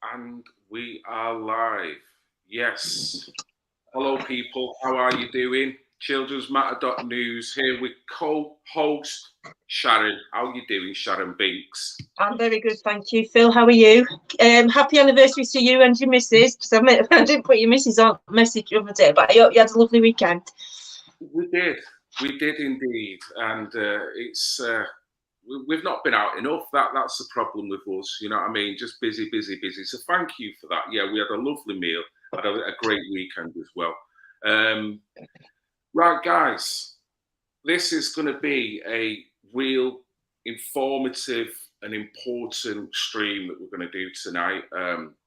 And we are live. Yes. Hello, people. How are you doing? Children's Matter.news here with co-host Sharon. How are you doing, Sharon Binks? I'm very good, thank you. Phil, how are you? Happy anniversary to you and your missus, because I didn't put your missus on message the other day, but I hope you had a lovely weekend. We did indeed. And we've not been out enough. That's the problem with us. You know what I mean? Just busy. So thank you for that. Yeah, we had a lovely meal. Had a great weekend as well. Right, guys, this is going to be a real informative and important stream that we're going to do tonight.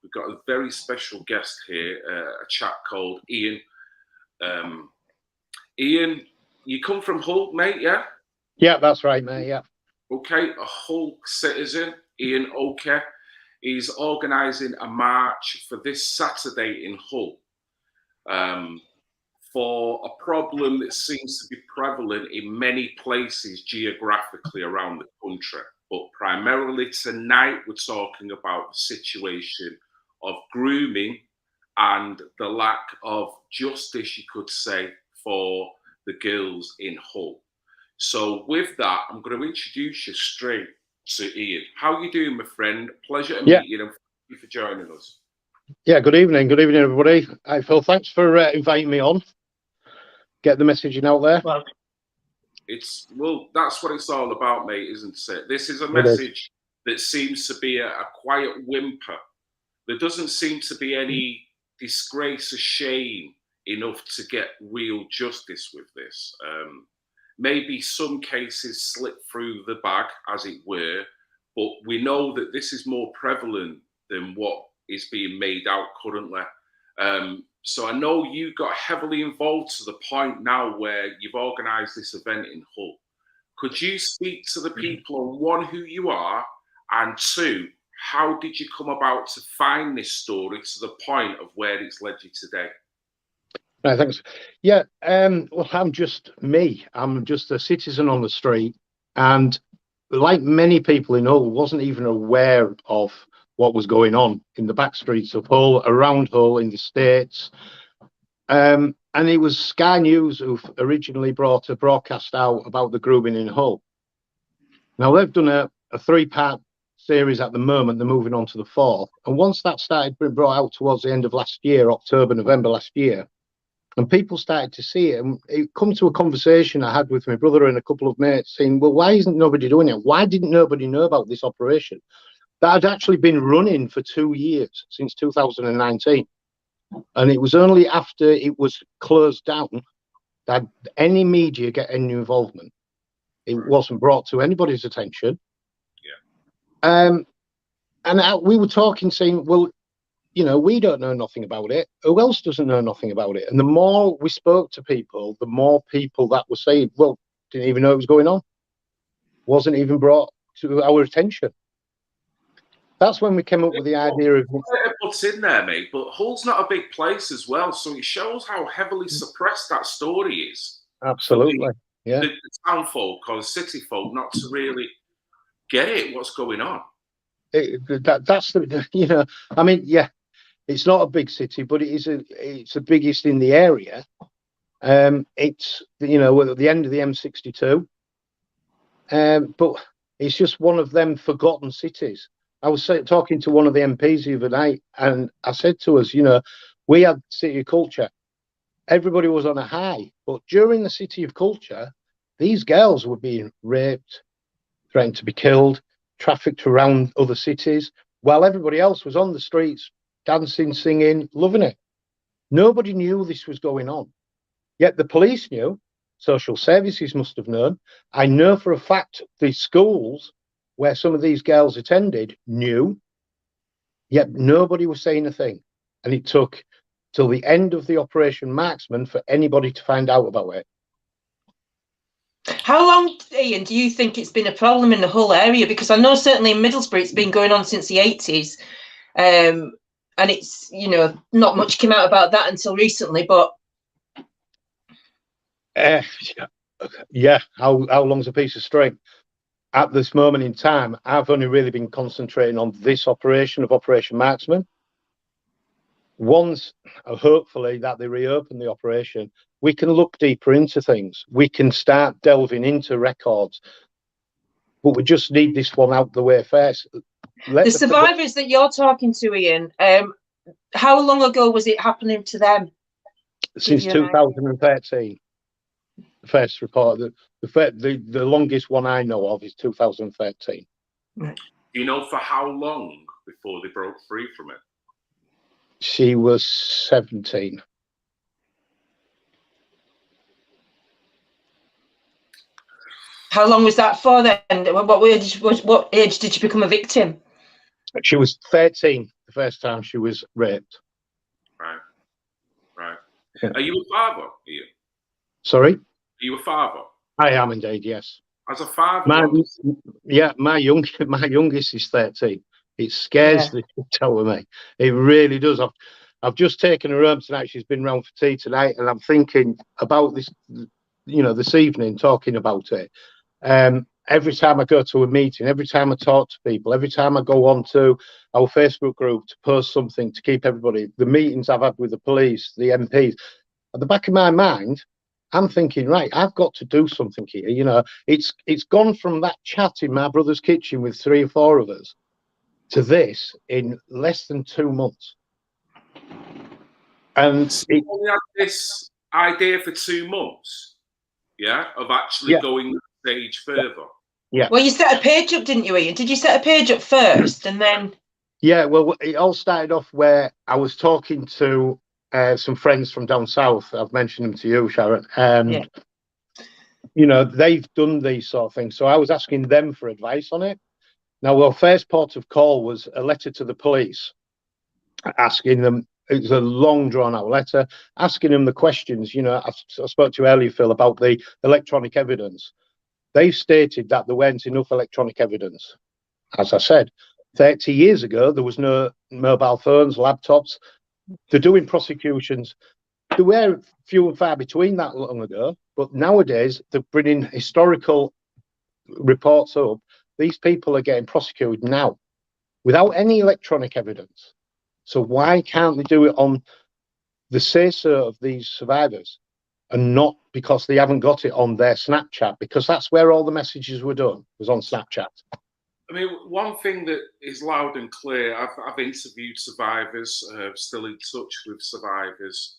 We've got a very special guest here, a chap called Ian. Ian, you come from Hull, mate, yeah? Yeah, that's right, mate, yeah. Okay, a Hull citizen, Ian Oke. He's organising a march for this Saturday in Hull for a problem that seems to be prevalent in many places geographically around the country. But primarily tonight, we're talking about the situation of grooming and the lack of justice, you could say, for the girls in Hull. So with that, I'm going to introduce you straight to Ian. How are you doing, my friend? Pleasure to meet you, and thank you for joining us. Yeah, good evening, everybody. Hi, Phil. Thanks for inviting me on. Get the messaging out there. Well, that's what it's all about, mate, isn't it? This is a message that seems to be a quiet whimper. There doesn't seem to be any disgrace or shame enough to get real justice with this. Maybe some cases slip through the bag, as it were, but we know that this is more prevalent than what is being made out currently. So I know you got heavily involved to the point now where you've organised this event in Hull. Could you speak to the people on one, who you are, and two, how did you come about to find this story to the point of where it's led you today? No, thanks. Yeah, well, I'm just me. I'm just a citizen on the street, and like many people in Hull, wasn't even aware of what was going on in the back streets of Hull, around Hull, in the States. And it was Sky News who originally brought a broadcast out about the grooming in Hull. Now, they've done a 3-part series at the moment. They're moving on to the 4th. And once that started being brought out towards the end of last year, October, November last year, and people started to see it, and it come to a conversation I had with my brother and a couple of mates saying, well, why isn't nobody doing it? Why didn't nobody know about this operation that had actually been running for 2 years, since 2019? And it was only after it was closed down that any media get any involvement. It wasn't brought to anybody's attention. Yeah. And we were talking, saying, well, you know, we don't know nothing about it. Who else doesn't know nothing about it? And the more we spoke to people, the more people that were saying, well, didn't even know it was going on. Wasn't even brought to our attention. That's when we came up with the idea of... What's in there, mate, but Hull's not a big place as well, so it shows how heavily suppressed that story is. Absolutely, yeah. The town folk or the city folk not to really get it, what's going on. That's the, you know, I mean, yeah, it's not a big city, but it's the biggest in the area. It's, you know, at the end of the M62, but it's just one of them forgotten cities. I was talking to one of the MPs the other night, and I said to us, you know, we had City of Culture. Everybody was on a high, but during the City of Culture, these girls were being raped, threatened to be killed, trafficked around other cities, while everybody else was on the streets, dancing, singing, loving it. Nobody knew this was going on. Yet the police knew, social services must have known. I know for a fact the schools where some of these girls attended knew, yet nobody was saying a thing. And it took till the end of the Operation Marksman for anybody to find out about it. How long, Ian, do you think it's been a problem in the Hull area? Because I know certainly in Middlesbrough it's been going on since the 80s. And it's, you know, not much came out about that until recently, but... Yeah, how long's a piece of string? at this moment in time, I've only really been concentrating on this operation of Operation Marksman. Once, hopefully, that they reopen the operation, we can look deeper into things. We can start delving into records. But we just need this one out the way first. The survivors that you're talking to, Ian, how long ago was it happening to them? Since 2013. The first report, the longest one I know of is 2013. Right. Do you know for how long before they broke free from it? She was 17. How long was that for then? What age did you become a victim? She was 13 the first time she was raped. Right. Right. Yeah. Are you a father, Ian? Sorry? Are you a father? I am indeed, yes. As a father, my youngest is 13. It scares the shit out of me. It really does. I've just taken her home tonight. She's been round for tea tonight, and I'm thinking about this, this evening, talking about it. Every time I go to a meeting, every time I talk to people, every time I go on to our Facebook group to post something to keep everybody, the meetings I've had with the police, the MPs, at the back of my mind, I'm thinking, right, I've got to do something here. It's gone from that chat in my brother's kitchen with 3 or 4 of us to this in less than 2 months. And we had this idea for 2 months, of actually going the stage further. Yeah. Well, you set a page up, didn't you, Ian? Did you set a page up first and then? Yeah, well, it all started off where I was talking to some friends from down south. I've mentioned them to you, Sharon. And, they've done these sort of things. So I was asking them for advice on it. Now, our first port of call was a letter to the police asking them, it was a long drawn out letter, asking them the questions. I spoke to you earlier, Phil, about the electronic evidence. They stated that there weren't enough electronic evidence. As I said, 30 years ago, there was no mobile phones, laptops. They're doing prosecutions. There were few and far between that long ago, but nowadays they're bringing historical reports up. These people are getting prosecuted now without any electronic evidence. So why can't they do it on the say-so of these survivors and not because they haven't got it on their Snapchat? Because that's where all the messages were done, was on Snapchat. I mean, one thing that is loud and clear, I've interviewed survivors, still in touch with survivors.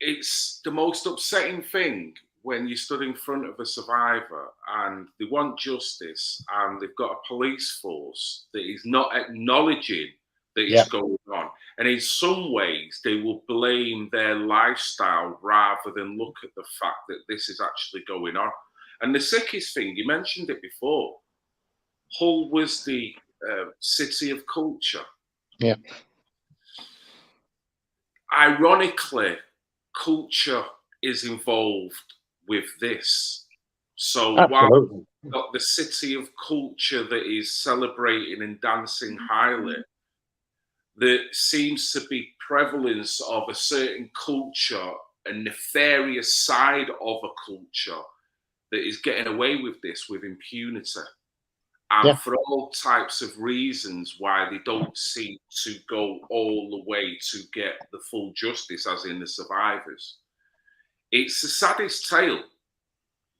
It's the most upsetting thing when you stood in front of a survivor and they want justice and they've got a police force that is not acknowledging that it's going on. And in some ways, they will blame their lifestyle rather than look at the fact that this is actually going on. And the sickest thing, you mentioned it before, Hull was the city of culture. Yeah. Ironically, culture is involved with this. So while we've got the city of culture that is celebrating and dancing highly, there seems to be prevalence of a certain culture, a nefarious side of a culture that is getting away with this with impunity. And for all types of reasons why they don't seem to go all the way to get the full justice, as in the survivors. It's the saddest tale.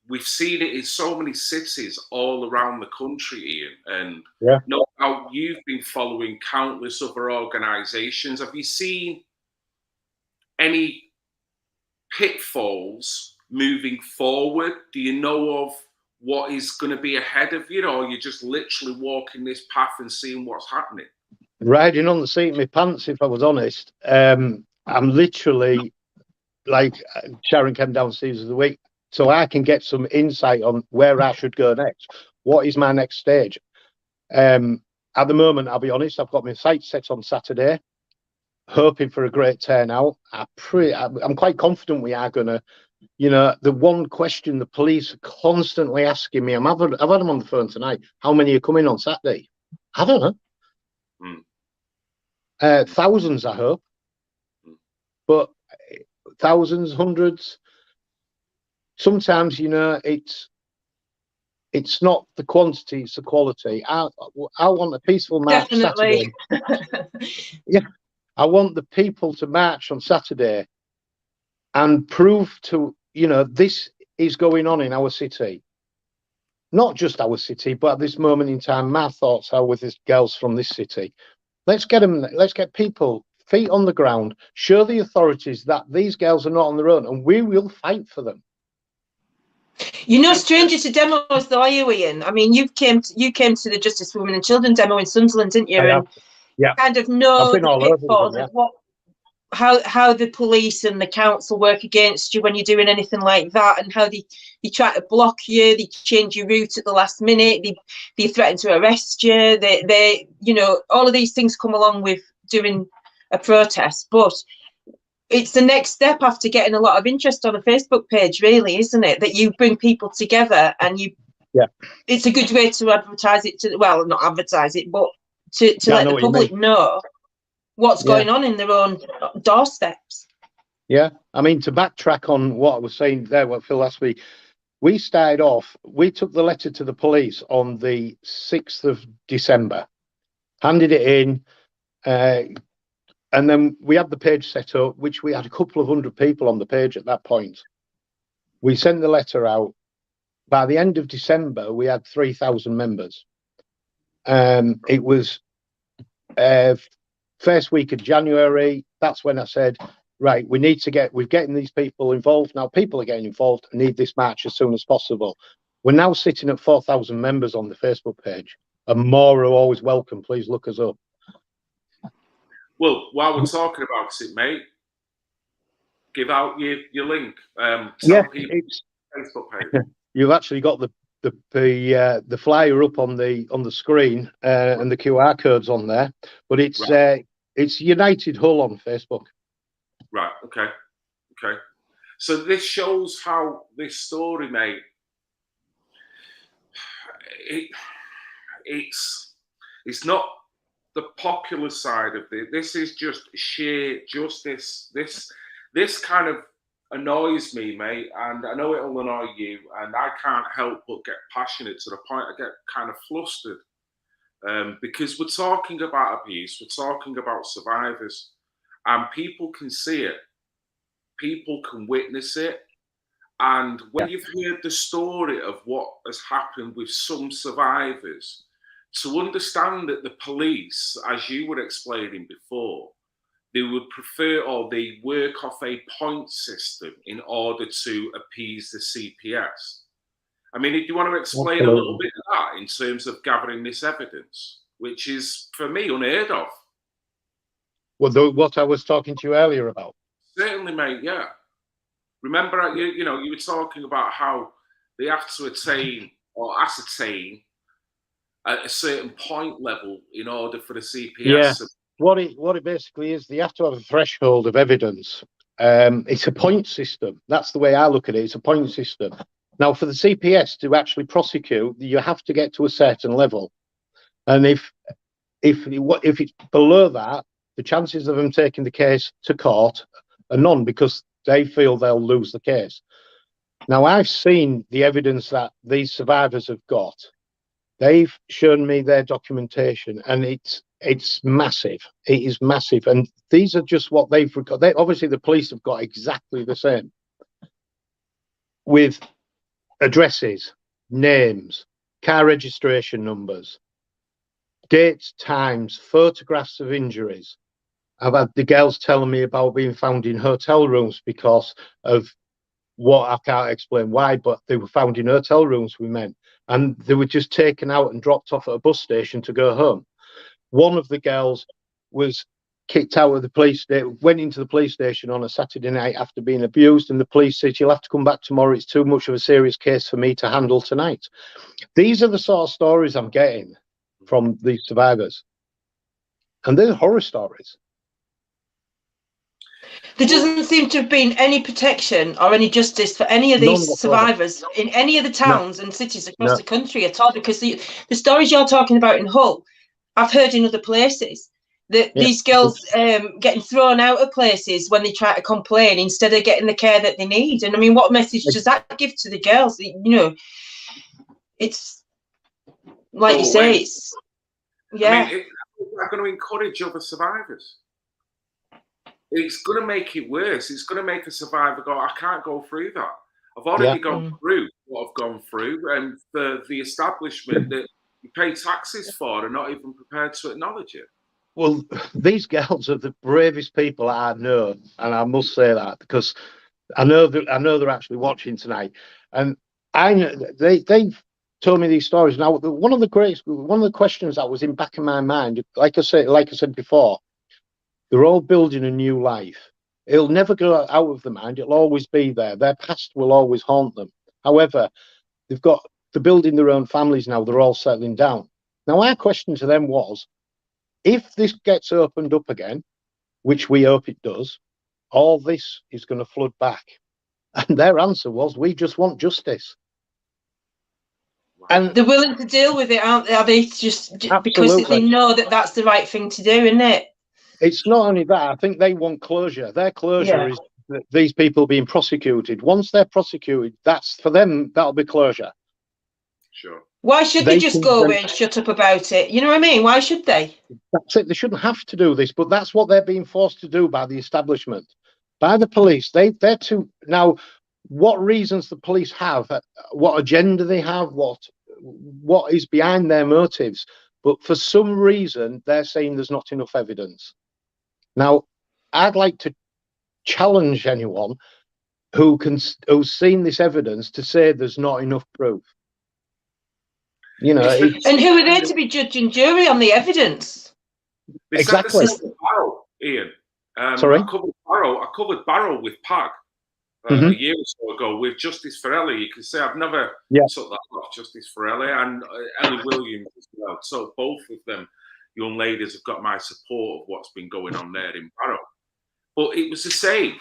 We've seen it in so many cities all around the country, Ian. And no doubt you've been following countless other organisations. Have you seen any pitfalls moving forward? Do you know of what is going to be ahead of you, or you're just literally walking this path and seeing what's happening? Riding on the seat of my pants, if I was honest. I'm literally, like Sharon came downstairs of the week, so I can get some insight on where I should go next. What is my next stage? At the moment, I'll be honest, I've got my sights set on Saturday, hoping for a great turnout. I'm quite confident we are going to. The one question the police are constantly asking me, I've had them on the phone tonight, how many are coming on Saturday? I don't know. Thousands, I hope. But thousands, hundreds. Sometimes, It's not the quantity, it's the quality. I want a peaceful march Definitely. Saturday. Yeah, I want the people to march on Saturday and prove to, this is going on in our city. Not just our city, but at this moment in time, my thoughts are with these girls from this city. Let's get people, feet on the ground, show the authorities that these girls are not on their own, and we will fight for them. You're no stranger to demos, though, are you, Ian? I mean, you came to the Justice for Women and Children demo in Sunderland, didn't you? And kind of know the pitfalls of how the police and the council work against you when you're doing anything like that, and how they try to block you, they change your route at the last minute, they threaten to arrest you, they all of these things come along with doing a protest. But it's the next step after getting a lot of interest on a Facebook page, really, isn't it? That you bring people together and it's a good way to advertise it not advertise it, but to let the public know what's going on in their own doorsteps. Yeah, I mean, to backtrack on what I was saying there, what Phil asked me, we took the letter to the police on the 6th of December, handed it in, and then we had the page set up, which we had a couple of hundred people on the page at that point. We sent the letter out. By the end of December, we had 3,000 members. It was first week of January. That's when I said, right, we're getting these people involved. Now people are getting involved. I need this march as soon as possible. We're now sitting at 4,000 members on the Facebook page, and more are always welcome. Please look us up. Well, while we're talking about it, mate, give out your link. Tell people Facebook page. You've actually got the flyer up on the screen and the QR codes on there, but it's United Hull on Facebook. Right. Okay. So this shows how this story, mate. It's not the popular side of it. This is just sheer justice. This kind of annoys me, mate, and I know it'll annoy you, and I can't help but get passionate to the point I get kind of flustered, because we're talking about abuse, we're talking about survivors, and people can see it, people can witness it, and when you've heard the story of what has happened with some survivors, to understand that the police, as you were explaining before, they would prefer, or they work off a point system in order to appease the CPS. I mean, do you want to explain a little bit of that in terms of gathering this evidence, which is, for me, unheard of? Well, what I was talking to you earlier about. Certainly, mate, yeah. Remember, you were talking about how they have to attain or ascertain at a certain point level in order for the CPS to... What it basically is, they have to have a threshold of evidence. It's a point system. That's the way I look at it. It's a point system. Now, for the CPS to actually prosecute, you have to get to a certain level, and if it's below that, the chances of them taking the case to court are none, because they feel they'll lose the case. Now, I've seen the evidence that these survivors have got. They've shown me their documentation, and it's massive. It is massive, and these are just what they've got. Obviously, the police have got exactly the same, with addresses, names, car registration numbers, dates, times, photographs of injuries. I've had the girls telling me about being found in hotel rooms because of what I can't explain why, but they were found in hotel rooms with men, and they were just taken out and dropped off at a bus station to go home. One of the girls was kicked out of the police station, went into the police station on a Saturday night after being abused, and the police said, "You'll have to come back tomorrow. It's too much of a serious case for me to handle tonight." These are the sort of stories I'm getting from these survivors, and they're horror stories. There doesn't seem to have been any protection or any justice for any of these survivors in any of the towns and cities across the country at all, because the stories you're talking about in Hull, I've heard in other places that these girls getting thrown out of places when they try to complain instead of getting the care that they need. And I mean, what message does that give to the girls? You know, it's like you say, it's I mean, I'm going to encourage other survivors. It's going to make it worse. It's going to make a survivor go, I can't go through that. I've already gone through what I've gone through, and the establishment that you pay taxes for are not even prepared to acknowledge it. Well, these girls are the bravest people I know, and I must say that because I know they're actually watching tonight, and I know they've told me these stories. Now, one of the questions that was in back of my mind, like I said before, they're all building a new life. It'll never go out of their mind. It'll always be there. Their past will always haunt them. However, they're building their own families now. They're all settling down. Now, our question to them was, if this gets opened up again, which we hope it does, all this is going to flood back. And their answer was, we just want justice. And they're willing to deal with it, aren't they? Are they just because they know that that's the right thing to do, isn't it? It's not only that. I think they want closure. Their closure is that these people being prosecuted. Once they're prosecuted, that's for them. That'll be closure. Sure. Why should they just go away and shut up about it? You know what I mean? Why should they? That's it. They shouldn't have to do this, but that's what they're being forced to do by the establishment, by the police. They're too now. What reasons the police have, what agenda they have, what is behind their motives, but for some reason they're saying there's not enough evidence. Now, I'd like to challenge anyone who's seen this evidence to say there's not enough proof. You know, and who are there to be judge and jury on the evidence? Exactly. Barrow, Ian. Sorry? I covered Barrow with PAG a year or so ago with Justice Farrelly. You can say I've never took that off Justice Farrelly and Ellie Williams as well. So both of them young ladies have got my support of what's been going on there in Barrow. But it was the same.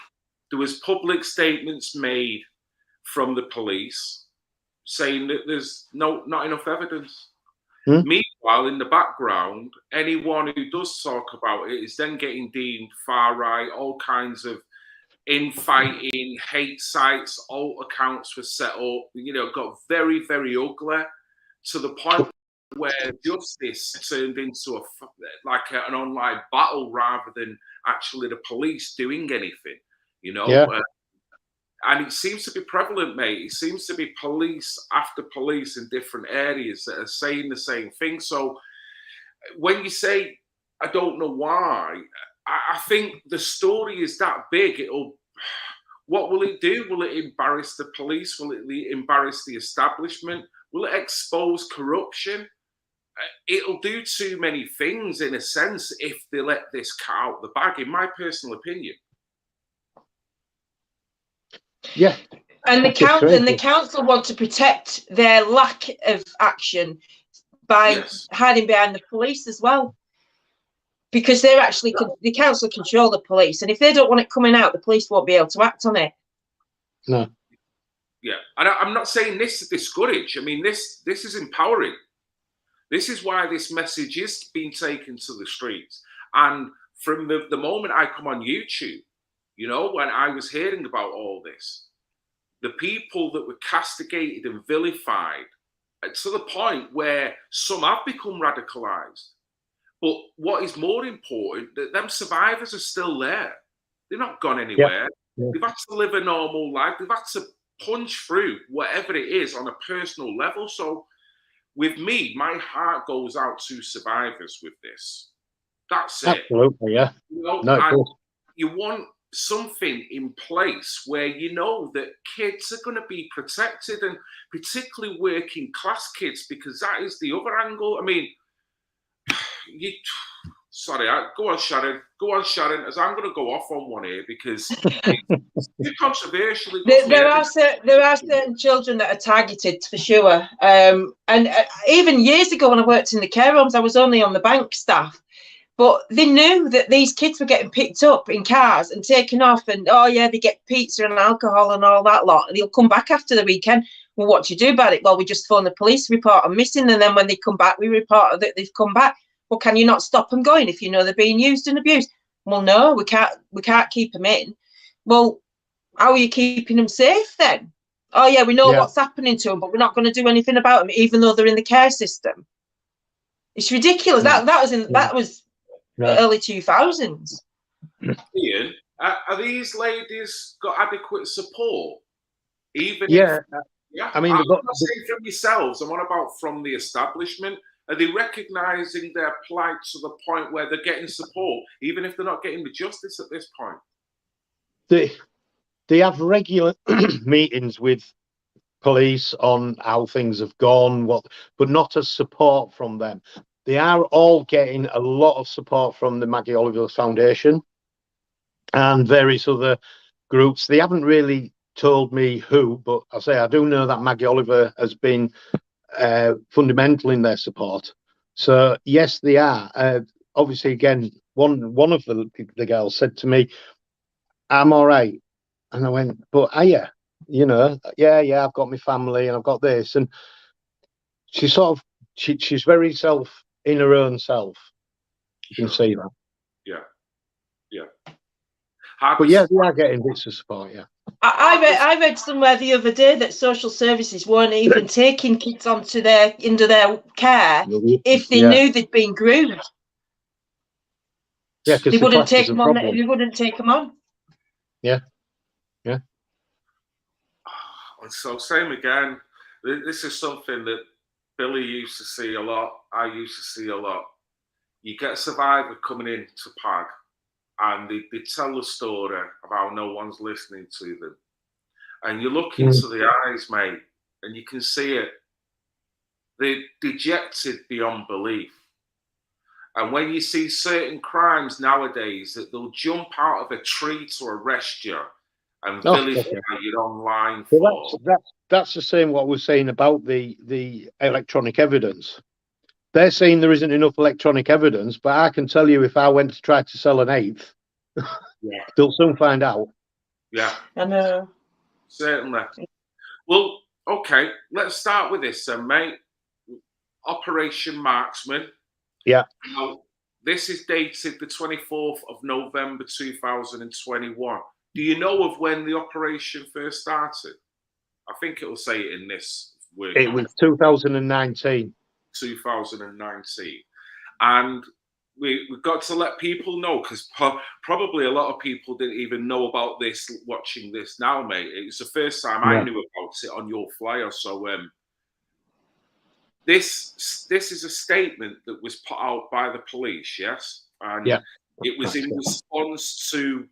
There was public statements made from the police saying that there's not enough evidence. Meanwhile, in the background, anyone who does talk about it is then getting deemed far right, all kinds of infighting, hate sites, alt accounts were set up, got very, very ugly to the point where justice turned into an online battle rather than actually the police doing anything, and it seems to be prevalent, mate. It seems to be police after police in different areas that are saying the same thing. So when you say, I don't know why, I think the story is that big. What will it do? Will it embarrass the police? Will it embarrass the establishment? Will it expose corruption? It'll do too many things, in a sense, if they let this cat out the bag, in my personal opinion. Yeah. And the council want to protect their lack of action by hiding behind the police as well. Because they're actually, the council control the police. And if they don't want it coming out, the police won't be able to act on it. No. Yeah. And I'm not saying this to discourage. I mean, this is empowering. This is why this message is being taken to the streets. And from the moment I come on YouTube, when I was hearing about all this, the people that were castigated and vilified to the point where some have become radicalized. But what is more important, that them survivors are still there. They're not gone anywhere. Yeah. They've had to live a normal life. They've had to punch through whatever it is on a personal level. So with me, my heart goes out to survivors with this. That's it. Absolutely, yeah. You want something in place where that kids are going to be protected, and particularly working class kids, because that is the other angle. I mean, go on, Sharon, as I'm going to go off on one here because it's too controversial. There are certain children that are targeted for sure. And even years ago when I worked in the care homes, I was only on the bank staff. But they knew that these kids were getting picked up in cars and taken off, and they get pizza and alcohol and all that lot, and they'll come back after the weekend. Well, what do you do about it? Well, we just phone the police, report them missing, and then when they come back, we report that they've come back. Well, can you not stop them going if you know they're being used and abused? Well, no, we can't keep them in. Well, how are you keeping them safe then? oh yeah, we know what's happening to them, but we're not going to do anything about them, even though they're in the care system. It's ridiculous. That was early 2000s. Ian, are these ladies got adequate support? Even I mean, I'm not saying from yourselves. I'm on about from the establishment. Are they recognising their plight to the point where they're getting support, even if they're not getting the justice at this point? They have regular meetings with police on how things have gone, but not as support from them. They are all getting a lot of support from the Maggie Oliver Foundation and various other groups. They haven't really told me who, but I do know that Maggie Oliver has been fundamental in their support. So yes, they are. Obviously, again, one of the girls said to me, "I'm all right," and I went, "But are you? You know, yeah, I've got my family and I've got this." And she's she's very in her own self. You can see that. Yeah. But yeah, they are getting bits of support. Yeah. I read somewhere the other day that social services weren't even taking kids into their care if they knew they'd been groomed. Yeah, because they wouldn't take them on. They wouldn't take them on. Yeah. So same again. This is something that Billy used to see a lot. I used to see a lot. You get a survivor coming in to PAG, and they tell the story of how no one's listening to them. And you look into the eyes, mate, and you can see it. They're dejected beyond belief. And when you see certain crimes nowadays, that they'll jump out of a tree to arrest you and vilify you online for. Well, that's the same what we're saying about the electronic evidence. They're saying there isn't enough electronic evidence, but I can tell you if I went to try to sell an eighth, they'll soon find out. Yeah. I know. Certainly. Well, okay, let's start with this then, mate. Operation Marksman. Yeah. Now, this is dated the 24th of November 2021. Do you know of when the operation first started? I think it will say it in this word. It was 2019. 2019. And we've got to let people know, because probably a lot of people didn't even know about this watching this now, mate. It was the first time I knew about it on your flyer. So this is a statement that was put out by the police, yes? And it was in response to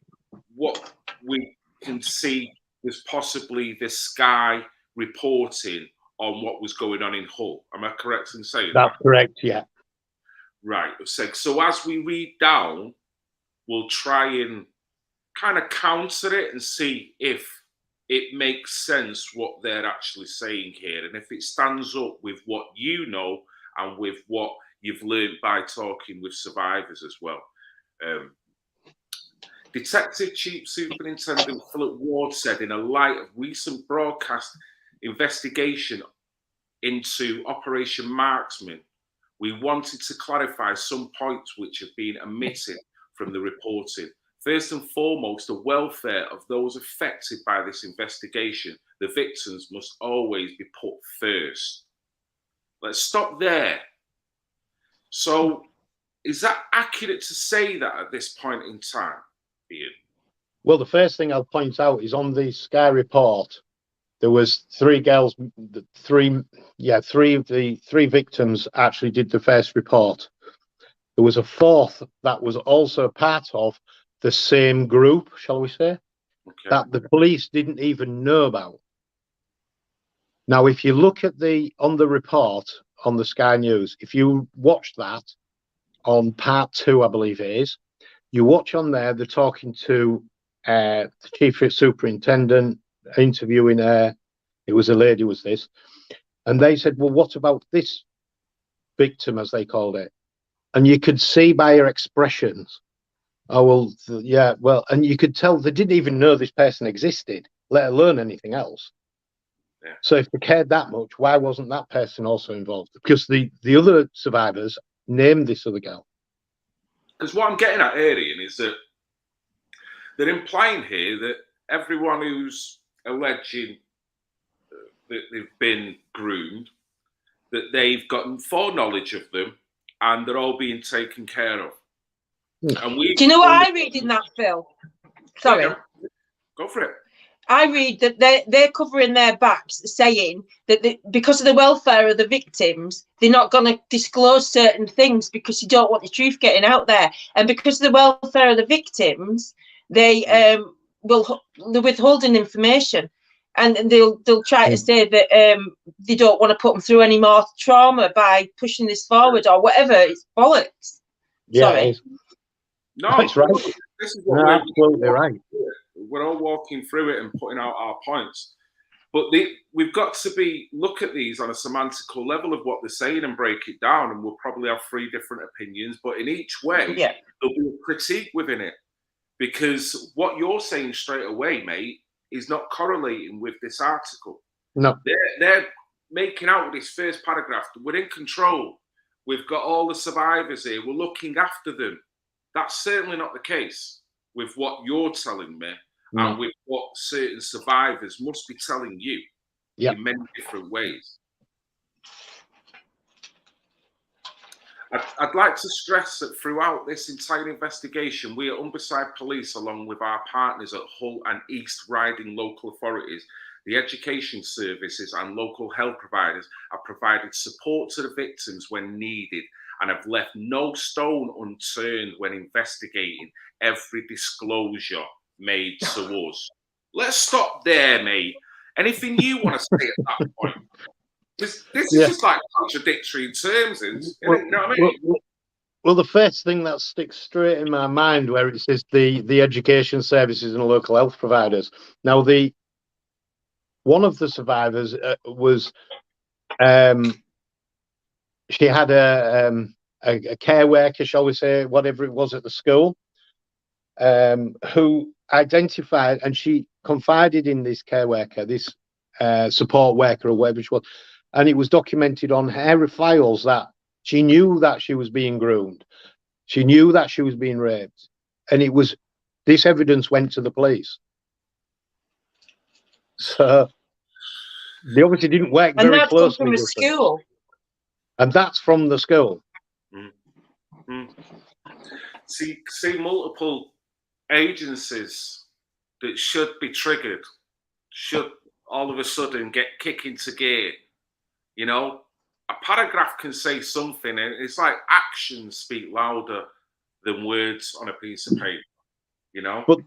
what we can see was possibly the Sky reporting on what was going on in Hull. Am I correct in saying that? That's correct, yeah. Right. So as we read down, we'll try and kind of counter it and see if it makes sense what they're actually saying here, and if it stands up with what you know and with what you've learned by talking with survivors as well. Detective Chief Superintendent Philip Ward said, in a light of recent broadcast investigation into Operation Marksman, we wanted to clarify some points which have been omitted from the reporting. First and foremost, the welfare of those affected by this investigation. The victims must always be put first. Let's stop there. So, is that accurate to say that at this point in time, Ian? Well, the first thing I'll point out is on the Sky report, there was three girls, three of the three victims actually did the first report. There was a fourth that was also part of the same group, shall we say, that the police didn't even know about. Now, if you look at on the report on the Sky News, if you watch that on part 2, I believe it is, you watch on there, they're talking to the chief superintendent, interviewing her. It was a lady, was this, and they said, well, what about this victim, as they called it? And you could see by her expressions, oh, well, yeah, well, and you could tell they didn't even know this person existed, let alone anything else. Yeah. So if they cared that much, why wasn't that person also involved? Because the other survivors named this other girl. Because what I'm getting at here, Ian, is that they're implying here that everyone who's alleging that they've been groomed, that they've gotten foreknowledge of them, and they're all being taken care of. And do you know what I read in that, Phil? Sorry. Go for it. I read that they're covering their backs, saying that because of the welfare of the victims, they're not going to disclose certain things because you don't want the truth getting out there. And because of the welfare of the victims, they're withholding information, and they'll try to say that they don't want to put them through any more trauma by pushing this forward or whatever. It's bollocks. Yeah, sorry. No, that's right. This is what we're absolutely right. We're all walking through it and putting out our points, but we've got to look at these on a semantical level of what they're saying and break it down. And we'll probably have 3 different opinions, but in each way, there'll be a critique within it, because what you're saying straight away, mate, is not correlating with this article. No, they're making out this first paragraph. We're in control. We've got all the survivors here. We're looking after them. That's certainly not the case with what you're telling me. And with what certain survivors must be telling you in many different ways. I'd like to stress that throughout this entire investigation, we at Humberside Police, along with our partners at Hull and East Riding local authorities, the education services and local health providers, have provided support to the victims when needed and have left no stone unturned when investigating every disclosure made to us. Let's stop there, mate. Anything you want to say at that point? This is just like contradictory in terms, you know what I mean? Well, the first thing that sticks straight in my mind where it says the education services and local health providers. Now, one of the survivors was she had a care worker, shall we say, whatever it was at the school, who identified, and she confided in this care worker, this support worker or whatever she was, and it was documented on her files that she knew that she was being groomed, she knew that she was being raped, and this evidence went to the police. So they obviously didn't work very closely from a school. them. And that's from the school. See multiple agencies that should be triggered should all of a sudden get kicked into gear. You know, a paragraph can say something, and it's like actions speak louder than words on a piece of paper, you know? But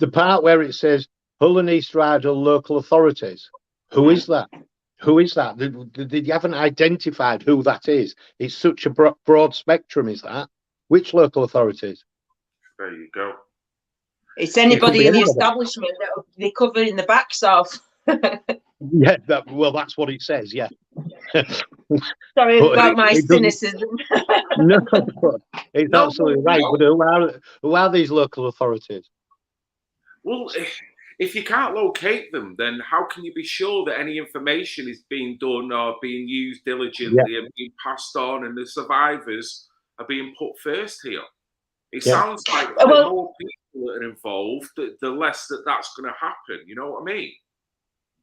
the part where it says Hull and East Ryder local authorities, who is that? Who is that? They haven't identified who that is. It's such a broad spectrum, is that? Which local authorities? There you go. It's anybody in the establishment that they cover in the backs of. Yeah, that's what it says, yeah. Sorry about my cynicism. No, it's absolutely right. But who are these local authorities? Well, if you can't locate them, then how can you be sure that any information is being done or being used diligently and being passed on, and the survivors are being put first here? It sounds like the more people that are involved, the less that's going to happen. You know what I mean?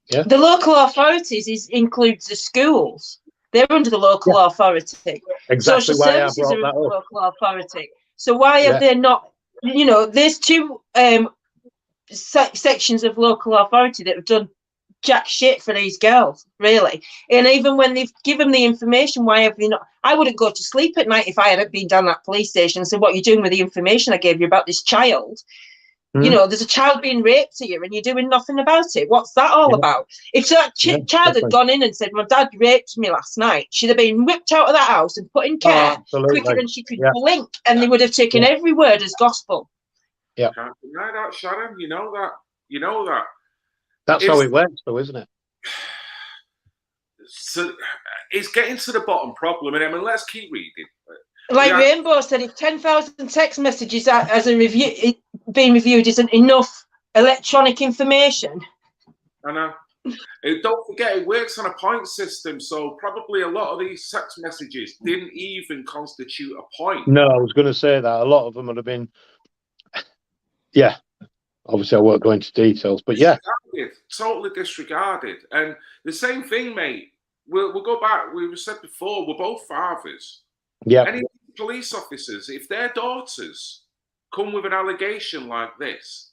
Yeah. The local authorities includes the schools. They're under the local authority. Exactly. Social services are under the local authority. So why have they not? You know, there's 2 sections of local authority that have done jack shit for these girls, really. And even when they've given the information, why have they not? I wouldn't go to sleep at night if I hadn't been down that police station and said, what are you doing with the information I gave you about this child? You know, there's a child being raped here and you're doing nothing about it. What's that all about? If that child had gone in and said, my dad raped me last night, she'd have been whipped out of that house and put in care quicker than she could blink, and they would have taken every word as gospel. Yeah. Can't deny that, Sharon. You know that. You know that. That's how it works, though, isn't it? So it's getting to the bottom problem. And I mean, let's keep reading. Like Rainbow said, if 10,000 text messages as a review being reviewed isn't enough electronic information. I know. Don't forget, it works on a point system, so probably a lot of these text messages didn't even constitute a point. No, I was going to say that. A lot of them would have been, yeah. obviously I won't go into details, but yeah. Totally disregarded. And the same thing, mate, we'll go back, we said before, we're both fathers. Yeah. Any police officers, if their daughters come with an allegation like this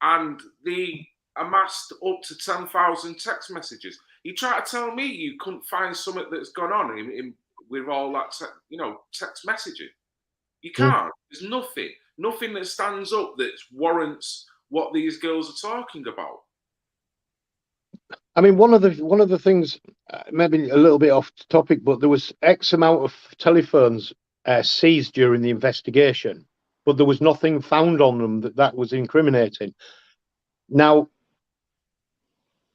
and they amassed up to 10,000 text messages, you try to tell me you couldn't find something that's gone on with all that text messaging. You can't. There's nothing that stands up that warrants what these girls are talking about. I mean, one of the things, maybe a little bit off topic, but there was X amount of telephones seized during the investigation, but there was nothing found on them that was incriminating. Now,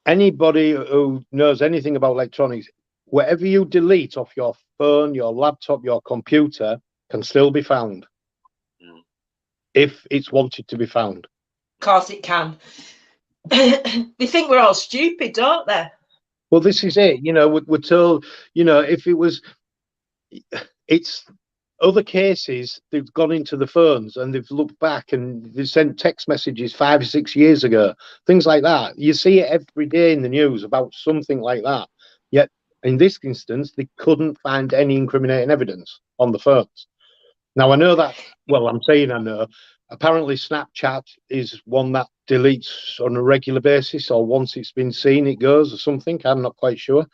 anybody who knows anything about electronics, whatever you delete off your phone, your laptop, your computer can still be found if it's wanted to be found. Of course it can. They think we're all stupid, don't they? Well, this is it. We're told, if it was, it's other cases, they've gone into the phones and they've looked back and they sent text messages 5 or 6 years ago, things like that. You see it every day in the news about something like that. Yet in this instance, they couldn't find any incriminating evidence on the phones. Now, I know that, well, I'm saying I know, apparently Snapchat is one that deletes on a regular basis, or once it's been seen, it goes or something. I'm not quite sure.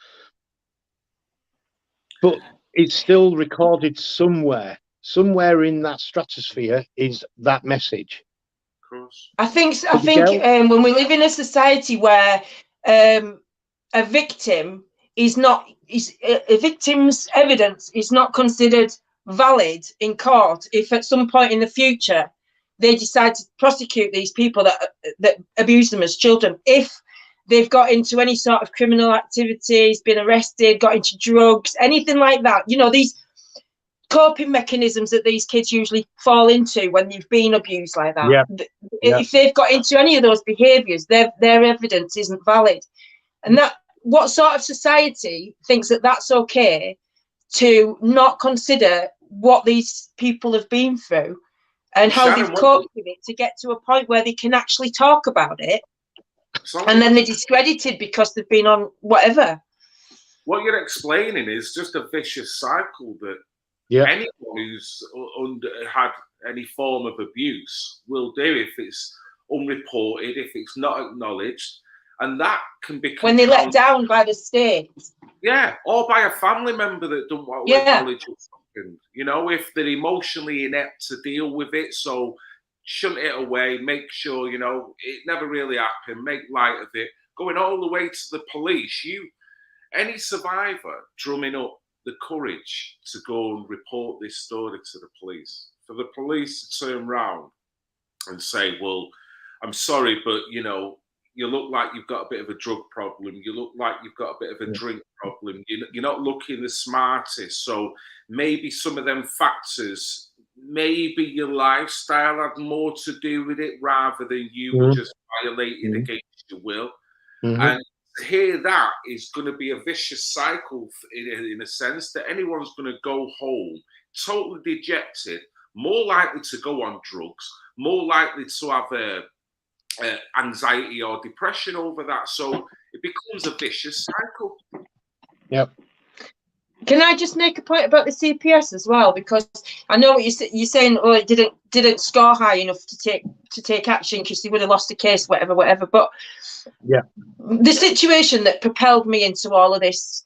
But it's still recorded somewhere. Somewhere in that stratosphere is that message. Of course. I think when we live in a society where a victim a victim's evidence is not considered valid in court, if at some point in the future they decide to prosecute these people that abuse them as children, if they've got into any sort of criminal activities, been arrested, got into drugs, anything like that, these coping mechanisms that these kids usually fall into when you've been abused like that. Yeah. If they've got into any of those behaviours, their evidence isn't valid. And that, what sort of society thinks that that's okay to not consider what these people have been through and how they've coped with it to get to a point where they can actually talk about it, and then they're discredited because they've been on whatever. What you're explaining is just a vicious cycle that anyone who's had any form of abuse will do if it's unreported, if it's not acknowledged, and that can be when they're let down by the state. Yeah, or by a family member that don't want to acknowledge it. If they're emotionally inept to deal with it, so shunt it away, make sure, it never really happened, make light of it, going all the way to the police. Any survivor drumming up the courage to go and report this story to the police, for the police to turn round and say, well, I'm sorry, but, you look like you've got a bit of a drug problem. You look like you've got a bit of a drink problem. You're not looking the smartest. So maybe some of them factors, maybe your lifestyle had more to do with it rather than you were just violated against your will. And to hear that is going to be a vicious cycle in a sense, that anyone's going to go home totally dejected, more likely to go on drugs, more likely to have anxiety or depression over that. So it becomes a vicious cycle. Yep. Can I just make a point about the CPS as well? Because I know what you're saying. Oh, it didn't score high enough to take action because they would have lost the case, whatever. But the situation that propelled me into all of this,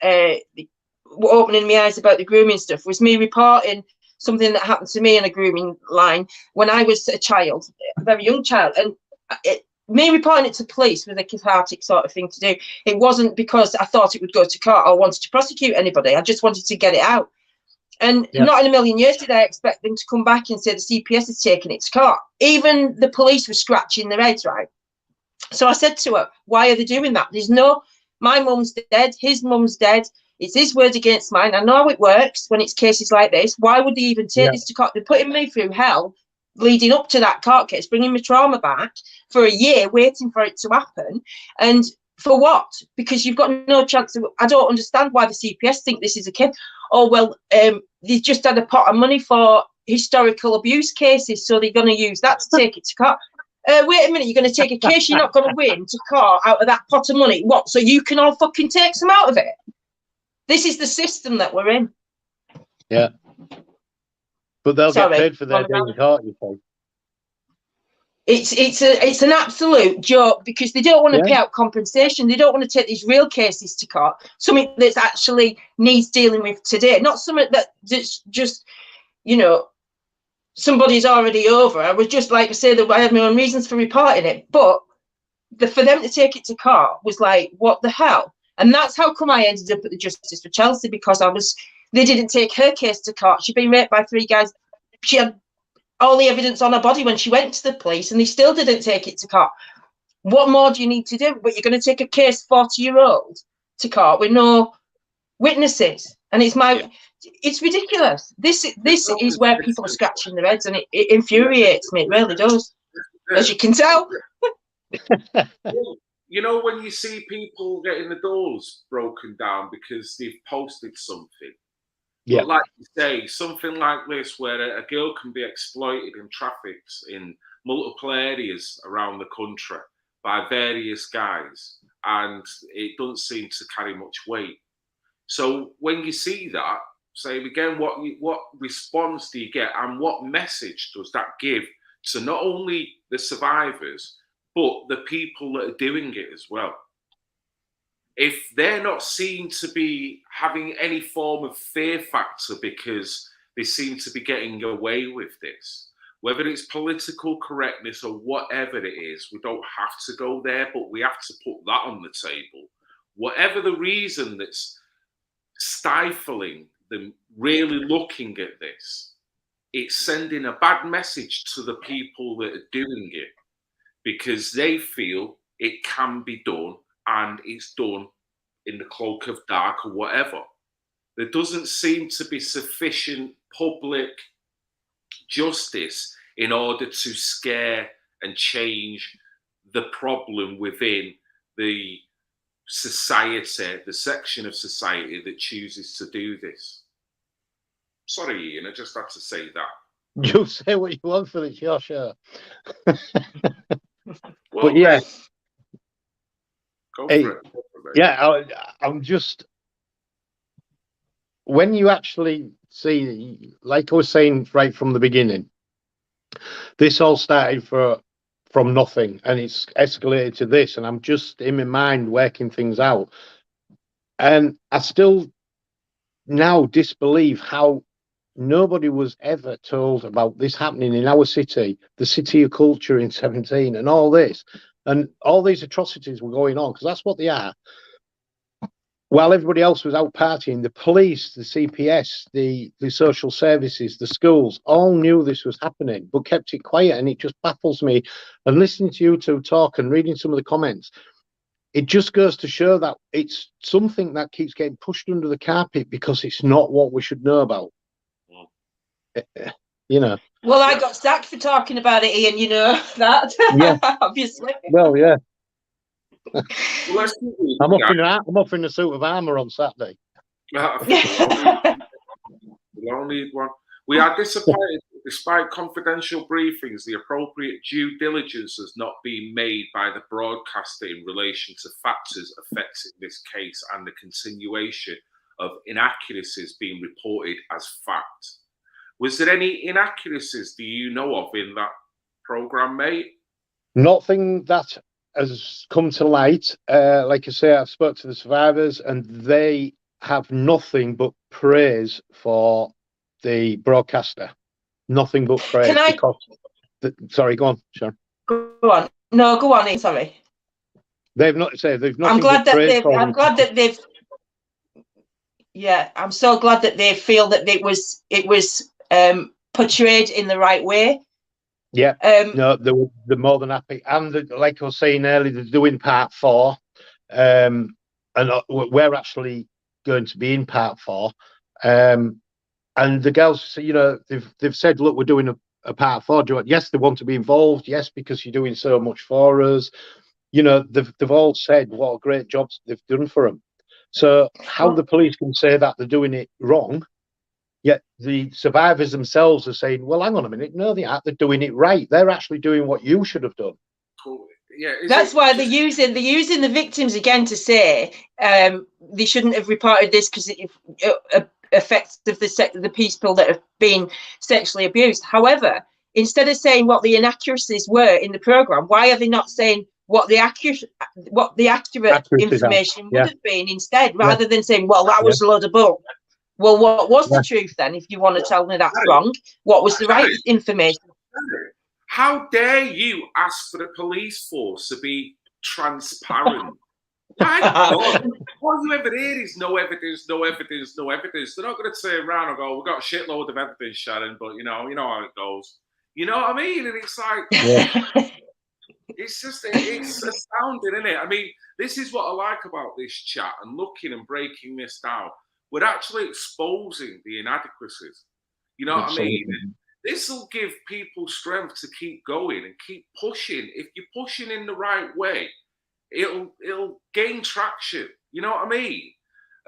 opening my eyes about the grooming stuff, was me reporting something that happened to me in a grooming line when I was a child, a very young child, and me reporting it to police was a cathartic sort of thing to do. It wasn't because I thought it would go to court or wanted to prosecute anybody. I just wanted to get it out. And not in a million years did I expect them to come back and say the CPS is taking it to court. Even the police were scratching their heads, right? So I said to her, why are they doing that? My mum's dead, his mum's dead. It's his word against mine. I know how it works when it's cases like this. Why would they even take this to court? They're putting me through hell leading up to that court case, bringing my trauma back for a year, waiting for it to happen. And for what? Because you've got no chance of, I don't understand why the CPS think this is a case. Oh, well, they just had a pot of money for historical abuse cases, so they're going to use that to take it to court. wait a minute, you're going to take a case you're not going to win to court out of that pot of money. What? So you can all fucking take some out of it? This is the system that we're in. Yeah. But they'll get paid for their day in court, you say. It's an absolute joke, because they don't want to pay out compensation. They don't want to take these real cases to court. Something that's actually needs dealing with today, not something that's just, you know, somebody's already over. I would just like to say that I have my own reasons for reporting it, but for them to take it to court was like, what the hell? And that's how come I ended up at the Justice for Chelsea, because they didn't take her case to court. She'd been raped by 3 guys. She had all the evidence on her body when she went to the police, and they still didn't take it to court. What more do you need to do? But you're going to take a case 40-year-old to court with no witnesses, and it's ridiculous. This is where people are scratching their heads, and it infuriates me. It really does, as you can tell. You know, when you see people getting the doors broken down because they've posted something. Yeah. But like you say, something like this, where a girl can be exploited and trafficked in multiple areas around the country by various guys, and it doesn't seem to carry much weight. So when you see that, say again, what response do you get, and what message does that give to not only the survivors, but the people that are doing it as well? If they're not seen to be having any form of fear factor because they seem to be getting away with this, whether it's political correctness or whatever it is, we don't have to go there, but we have to put that on the table. Whatever the reason that's stifling them really looking at this, it's sending a bad message to the people that are doing it, because they feel it can be done, and it's done in the cloak of dark or whatever. There doesn't seem to be sufficient public justice in order to scare and change the problem within the society, the section of society that chooses to do this. Sorry, Ian, I just had to say that. You say what you want for this, your show. Well, but yeah. Go for it. Yeah, I'm just, when you actually see, like I was saying right from the beginning, this all started from nothing, and it's escalated to this, and I'm just in my mind working things out, and I still now disbelieve how nobody was ever told about this happening in our city, the city of culture in 17, and all this. And all these atrocities were going on, because that's what they are. While everybody else was out partying, the police, the CPS, the social services, the schools, all knew this was happening, but kept it quiet. And it just baffles me. And listening to you two talk and reading some of the comments, it just goes to show that it's something that keeps getting pushed under the carpet, because it's not what we should know about. You know. Well, I got sacked for talking about it, Ian, you know that. Yeah. Obviously. Well, yeah. I'm off in a suit of armour on Saturday. We don't need one. We are disappointed. Despite confidential briefings, the appropriate due diligence has not been made by the broadcaster in relation to factors affecting this case and the continuation of inaccuracies being reported as fact. Was there any inaccuracies, do you know of, in that programme, mate? Nothing that has come to light. Like I say, I've spoke to the survivors, and they have nothing but praise for the broadcaster. Nothing but praise. Sorry, go on, Sharon. Go on. No, go on, sorry. They've not said they've nothing. I'm glad that they've. Yeah, I'm so glad that they feel that it was portrayed in the right way. Yeah, no, they're more than happy, and like I was saying earlier, they're doing part 4, and we're actually going to be in part 4, and the girls, you know, they've said, look, we're doing a part 4. Yes, they want to be involved. Yes, because you're doing so much for us. You know, they've all said what a great job they've done for them. So how the police can say that they're doing it wrong, Yet the survivors themselves are saying, well, hang on a minute, no, they're doing it right. They're actually doing what you should have done. Cool. Yeah, that's why they're using the victims again to say they shouldn't have reported this because it affects the people that have been sexually abused. However, instead of saying what the inaccuracies were in the program, why are they not saying what the accurate information would have been instead, rather than saying, well, that was a load of bull. Well, what was the truth then? If you want to tell me that's wrong, what was the right information? How dare you ask for the police force to be transparent? My God, all you ever hear is no evidence, no evidence, no evidence. They're not going to turn around and go, we've got a shitload of evidence, Sharon, but you know how it goes. You know what I mean? And it's like, it's astounding, isn't it? I mean, this is what I like about this chat and looking and breaking this down. We're actually exposing the inadequacies. You know what I mean? This will give people strength to keep going and keep pushing. If you're pushing in the right way, it'll gain traction. You know what I mean?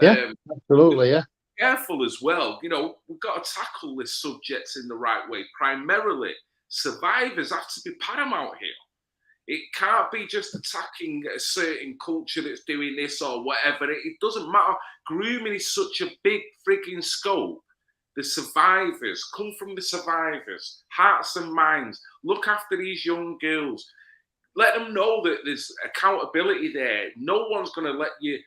Yeah, absolutely. Yeah. Careful as well. You know, we've got to tackle this subject in the right way. Primarily, survivors have to be paramount here. It can't be just attacking a certain culture that's doing this or whatever. It doesn't matter. Grooming is such a big frigging scope. The survivors, come from the survivors, hearts and minds. Look after these young girls. Let them know that there's accountability there. No one's going to let you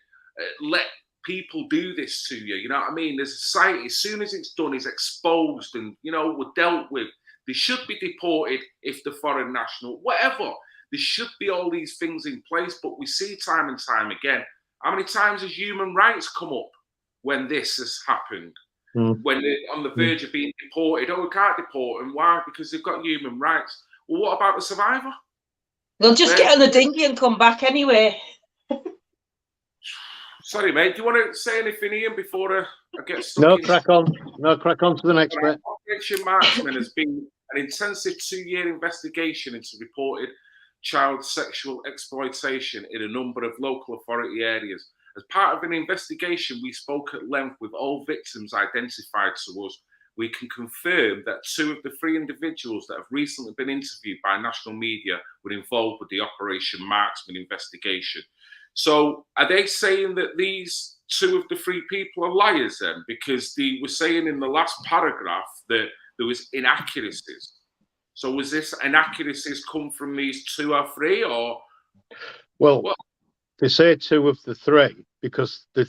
let people do this to you. You know what I mean? There's a society, as soon as it's done, is exposed and, you know, we're dealt with. They should be deported if they're foreign national, whatever. There should be all these things in place, but we see time and time again. How many times has human rights come up when this has happened? When they're on the verge of being deported? Oh, we can't deport them. Why? Because they've got human rights. Well, what about the survivor? They'll just get on the dinghy and come back anyway. Sorry, mate. Do you want to say anything, Ian, before I get stuck? No, crack on. No, crack on to the next bit. Operation Marksman has been an intensive 2-year investigation into reported child sexual exploitation in a number of local authority areas. As part of an investigation, we spoke at length with all victims identified to us. We can confirm that 2 of the 3 individuals that have recently been interviewed by national media were involved with the Operation Marksman investigation. So are they saying that these 2 of the 3 people are liars then? Because they were saying in the last paragraph that there was inaccuracies. So was this inaccuracies come from these 2 or 3 or? Well, they say 2 of the 3 because there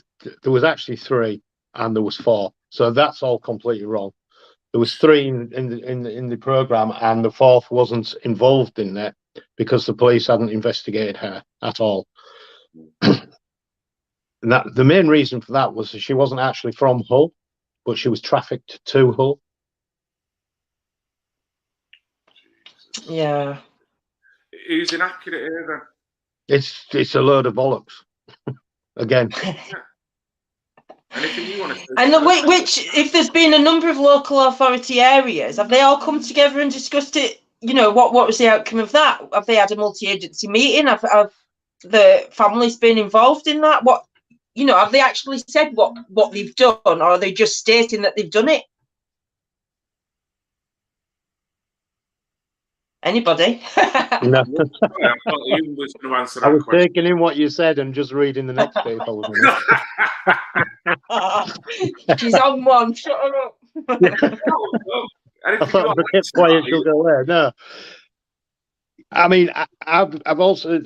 was actually 3 and there was 4. So that's all completely wrong. There was 3 in the program and the 4th wasn't involved in it because the police hadn't investigated her at all. And that the main reason for that was that she wasn't actually from Hull, but she was trafficked to Hull. Yeah. Who's inaccurate here then? It's a load of bollocks. Again. Anything you want to say? And which, if there's been a number of local authority areas, have they all come together and discussed it? You know, what was the outcome of that? Have they had a multi-agency meeting? Have the families been involved in that? What, you know, have they actually said what they've done, or are they just stating that they've done it? No. I thought Ian was going to answer that I was question. taking in what you said and just reading the next bit. She's on one. Shut her up. I thought if I kept quiet, she'll go there. No. I mean, I've also,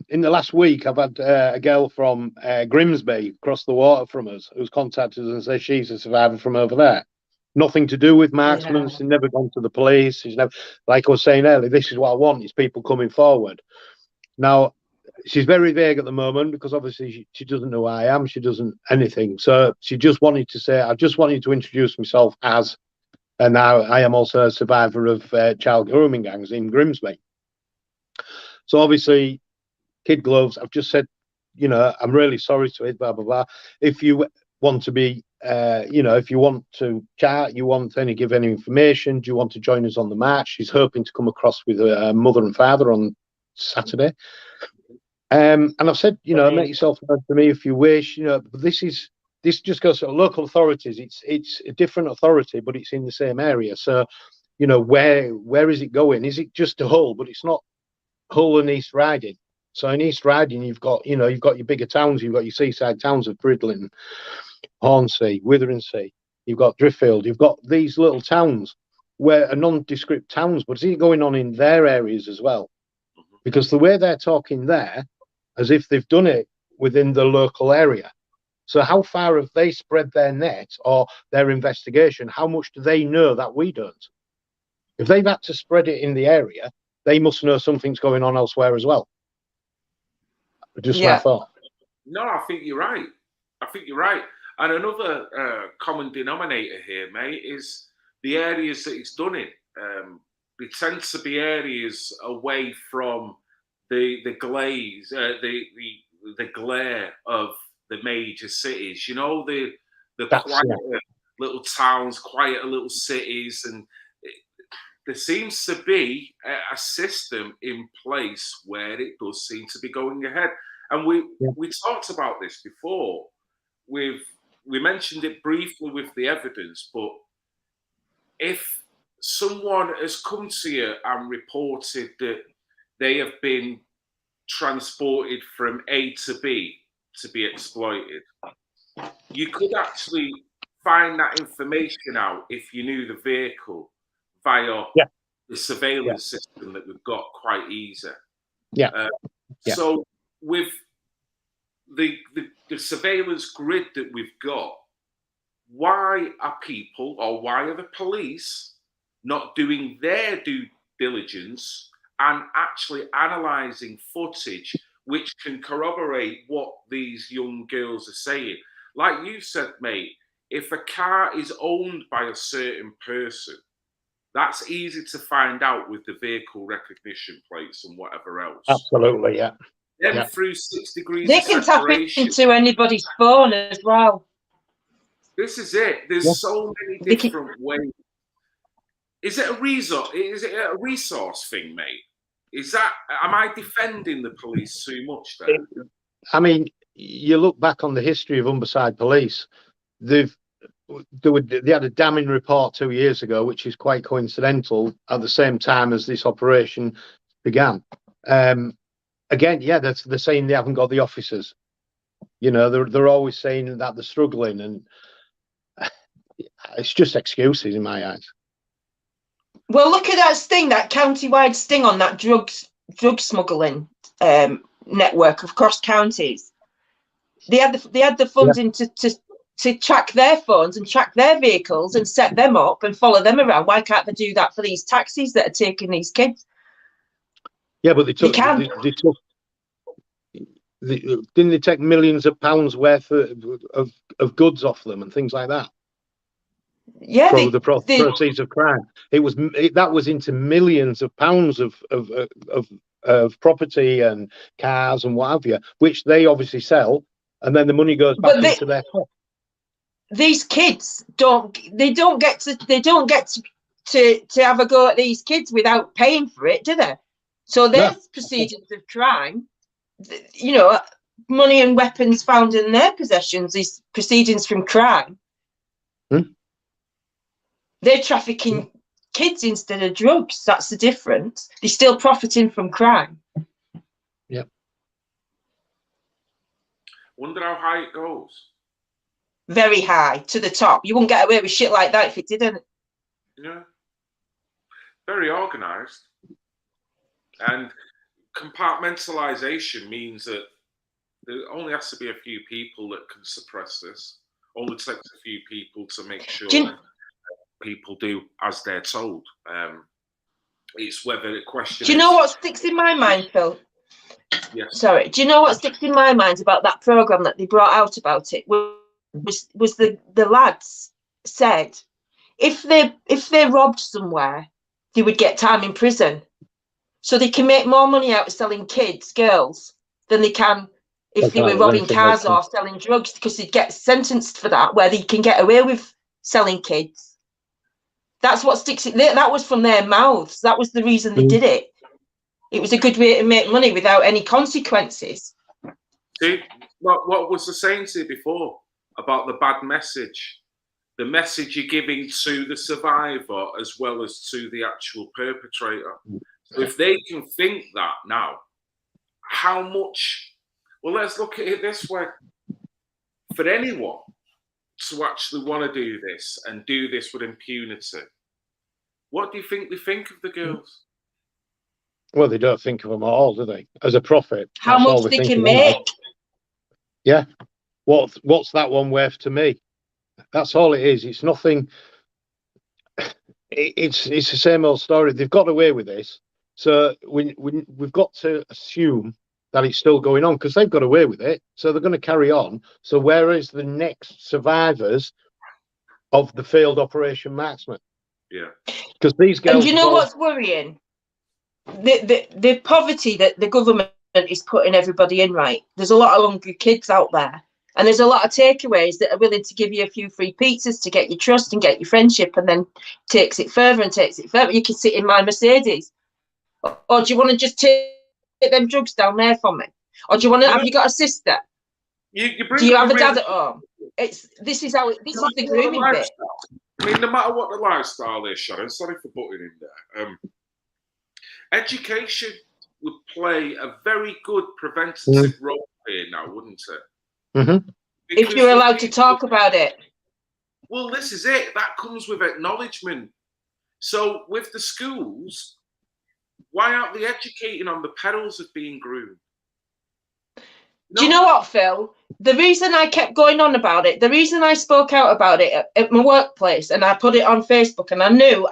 in the last week, I've had a girl from Grimsby across the water from us who's contacted us and says she's a survivor from over there. Nothing to do with marksmen. Yeah. She's never gone to the police. She's never, like I was saying earlier, this is what I want, is people coming forward. Now, she's very vague at the moment because obviously she doesn't know who I am. She doesn't anything. So she just wanted to say, I just wanted to introduce myself as, and now I am also a survivor of child grooming gangs in Grimsby. So obviously, kid gloves, I've just said, you know, I'm really sorry to it, blah, blah, blah. If you want to be, you know, if you want to chat, you want to give any information, do you want to join us on the march? She's hoping to come across with her mother and father on Saturday. And I've said, you know, make yourself known to me if you wish, you know, but this is this just goes to local authorities. It's a different authority, but it's in the same area. So, you know, where is it going? Is it just to Hull? But it's not Hull and East Riding. So in East Riding, you've got your bigger towns. You've got your seaside towns of Bridlin, Hornsea, Witherinsea. You've got Driffield. You've got these little towns where are nondescript towns, but is it going on in their areas as well? Because the way they're talking there, as if they've done it within the local area. So how far have they spread their net or their investigation? How much do they know that we don't? If they've had to spread it in the area, they must know something's going on elsewhere as well. Just my thought. No, I think you're right. And another common denominator here, mate, is the areas that it's done in. They tend to be areas away from the glaze, the glare of the major cities. You know, the quieter little towns, quieter little cities, and there seems to be a system in place where it does seem to be going ahead. And we talked about this before. We mentioned it briefly with the evidence, but if someone has come to you and reported that they have been transported from A to B to be exploited, you could actually find that information out if you knew the vehicle via the surveillance system that we've got quite easy. So with the surveillance grid that we've got, why are the police not doing their due diligence and actually analysing footage which can corroborate what these young girls are saying? Like you said, mate, if a car is owned by a certain person, that's easy to find out with the vehicle recognition plates and whatever else. Absolutely, yeah. Then through 6 degrees they of can separation, tap into anybody's phone as well. This is it. There's so many different ways. Is it a resource? Is it a resource thing, mate? Am I defending the police too much there? I mean, you look back on the history of Humberside Police. They had a damning report 2 years ago, which is quite coincidental at the same time as this operation began. Again, they're saying they haven't got the officers. You know, they're always saying that they're struggling, and it's just excuses in my eyes. Well, look at that sting, that county-wide sting on that drug smuggling network across counties. They had the funding to track their phones and track their vehicles and set them up and follow them around. Why can't they do that for these taxis that are taking these kids? Yeah, but didn't they take millions of pounds worth of goods off them and things like that? Yeah, from the proceeds of crime. That was into millions of pounds of property and cars and what have you, which they obviously sell, and then the money goes back into their pot. These kids don't get to have a go at these kids without paying for it, do they? So there's proceedings of crime, you know, money and weapons found in their possessions, these proceedings from crime. They're trafficking kids instead of drugs. That's the difference. They're still profiting from crime. Yeah. Wonder how high it goes. Very high, to the top. You wouldn't get away with shit like that if it didn't. Yeah. Very organised. And compartmentalisation means that there only has to be a few people that can suppress this. Only takes a few people to make sure people do as they're told. It's whether the question Do you know what sticks in my mind, Phil? Yes. Sorry. Do you know what sticks in my mind about that programme that they brought out about it? Was the lads said if they robbed somewhere, they would get time in prison. So they can make more money out of selling girls, than they can if they were robbing cars or selling drugs, because they'd get sentenced for that, where they can get away with selling kids. That's what sticks in there. That was from their mouths. That was the reason they did it. It was a good way to make money without any consequences. See, what was I saying to you before? about the bad message, the message you're giving to the survivor as well as to the actual perpetrator. So if they can think that now, how much, well, let's look at it this way. For anyone to actually want to do this and do this with impunity, what do you think they think of the girls? Well, they don't think of them at all, do they? As a profit. How much they can make. Yeah. What's that one worth to me? That's all it is. It's nothing. It's the same old story. They've got away with this, so we've got to assume that it's still going on because they've got away with it, so they're going to carry on. So where is the next survivors of the failed Operation Marksman? Yeah, because these girls. And you know what's worrying? The poverty that the government is putting everybody in. Right, there's a lot of hungry kids out there. And there's a lot of takeaways that are willing to give you a few free pizzas to get your trust and get your friendship, and then takes it further and takes it further. You can sit in my Mercedes. Or do you want to just take them drugs down there for me? Or do you want to, have you got a sister? Do you have a dad at home? This is the grooming bit. I mean, no matter what the lifestyle is, Sharon, sorry for butting in there. Education would play a very good preventative role here now, wouldn't it? Mm-hmm. If you're allowed to talk about it. Well, this is it. That comes with acknowledgement. So with the schools, why aren't they educating on the perils of being groomed? Do you know what, Phil? The reason I kept going on about it, the reason I spoke out about it at my workplace and I put it on Facebook, and I knew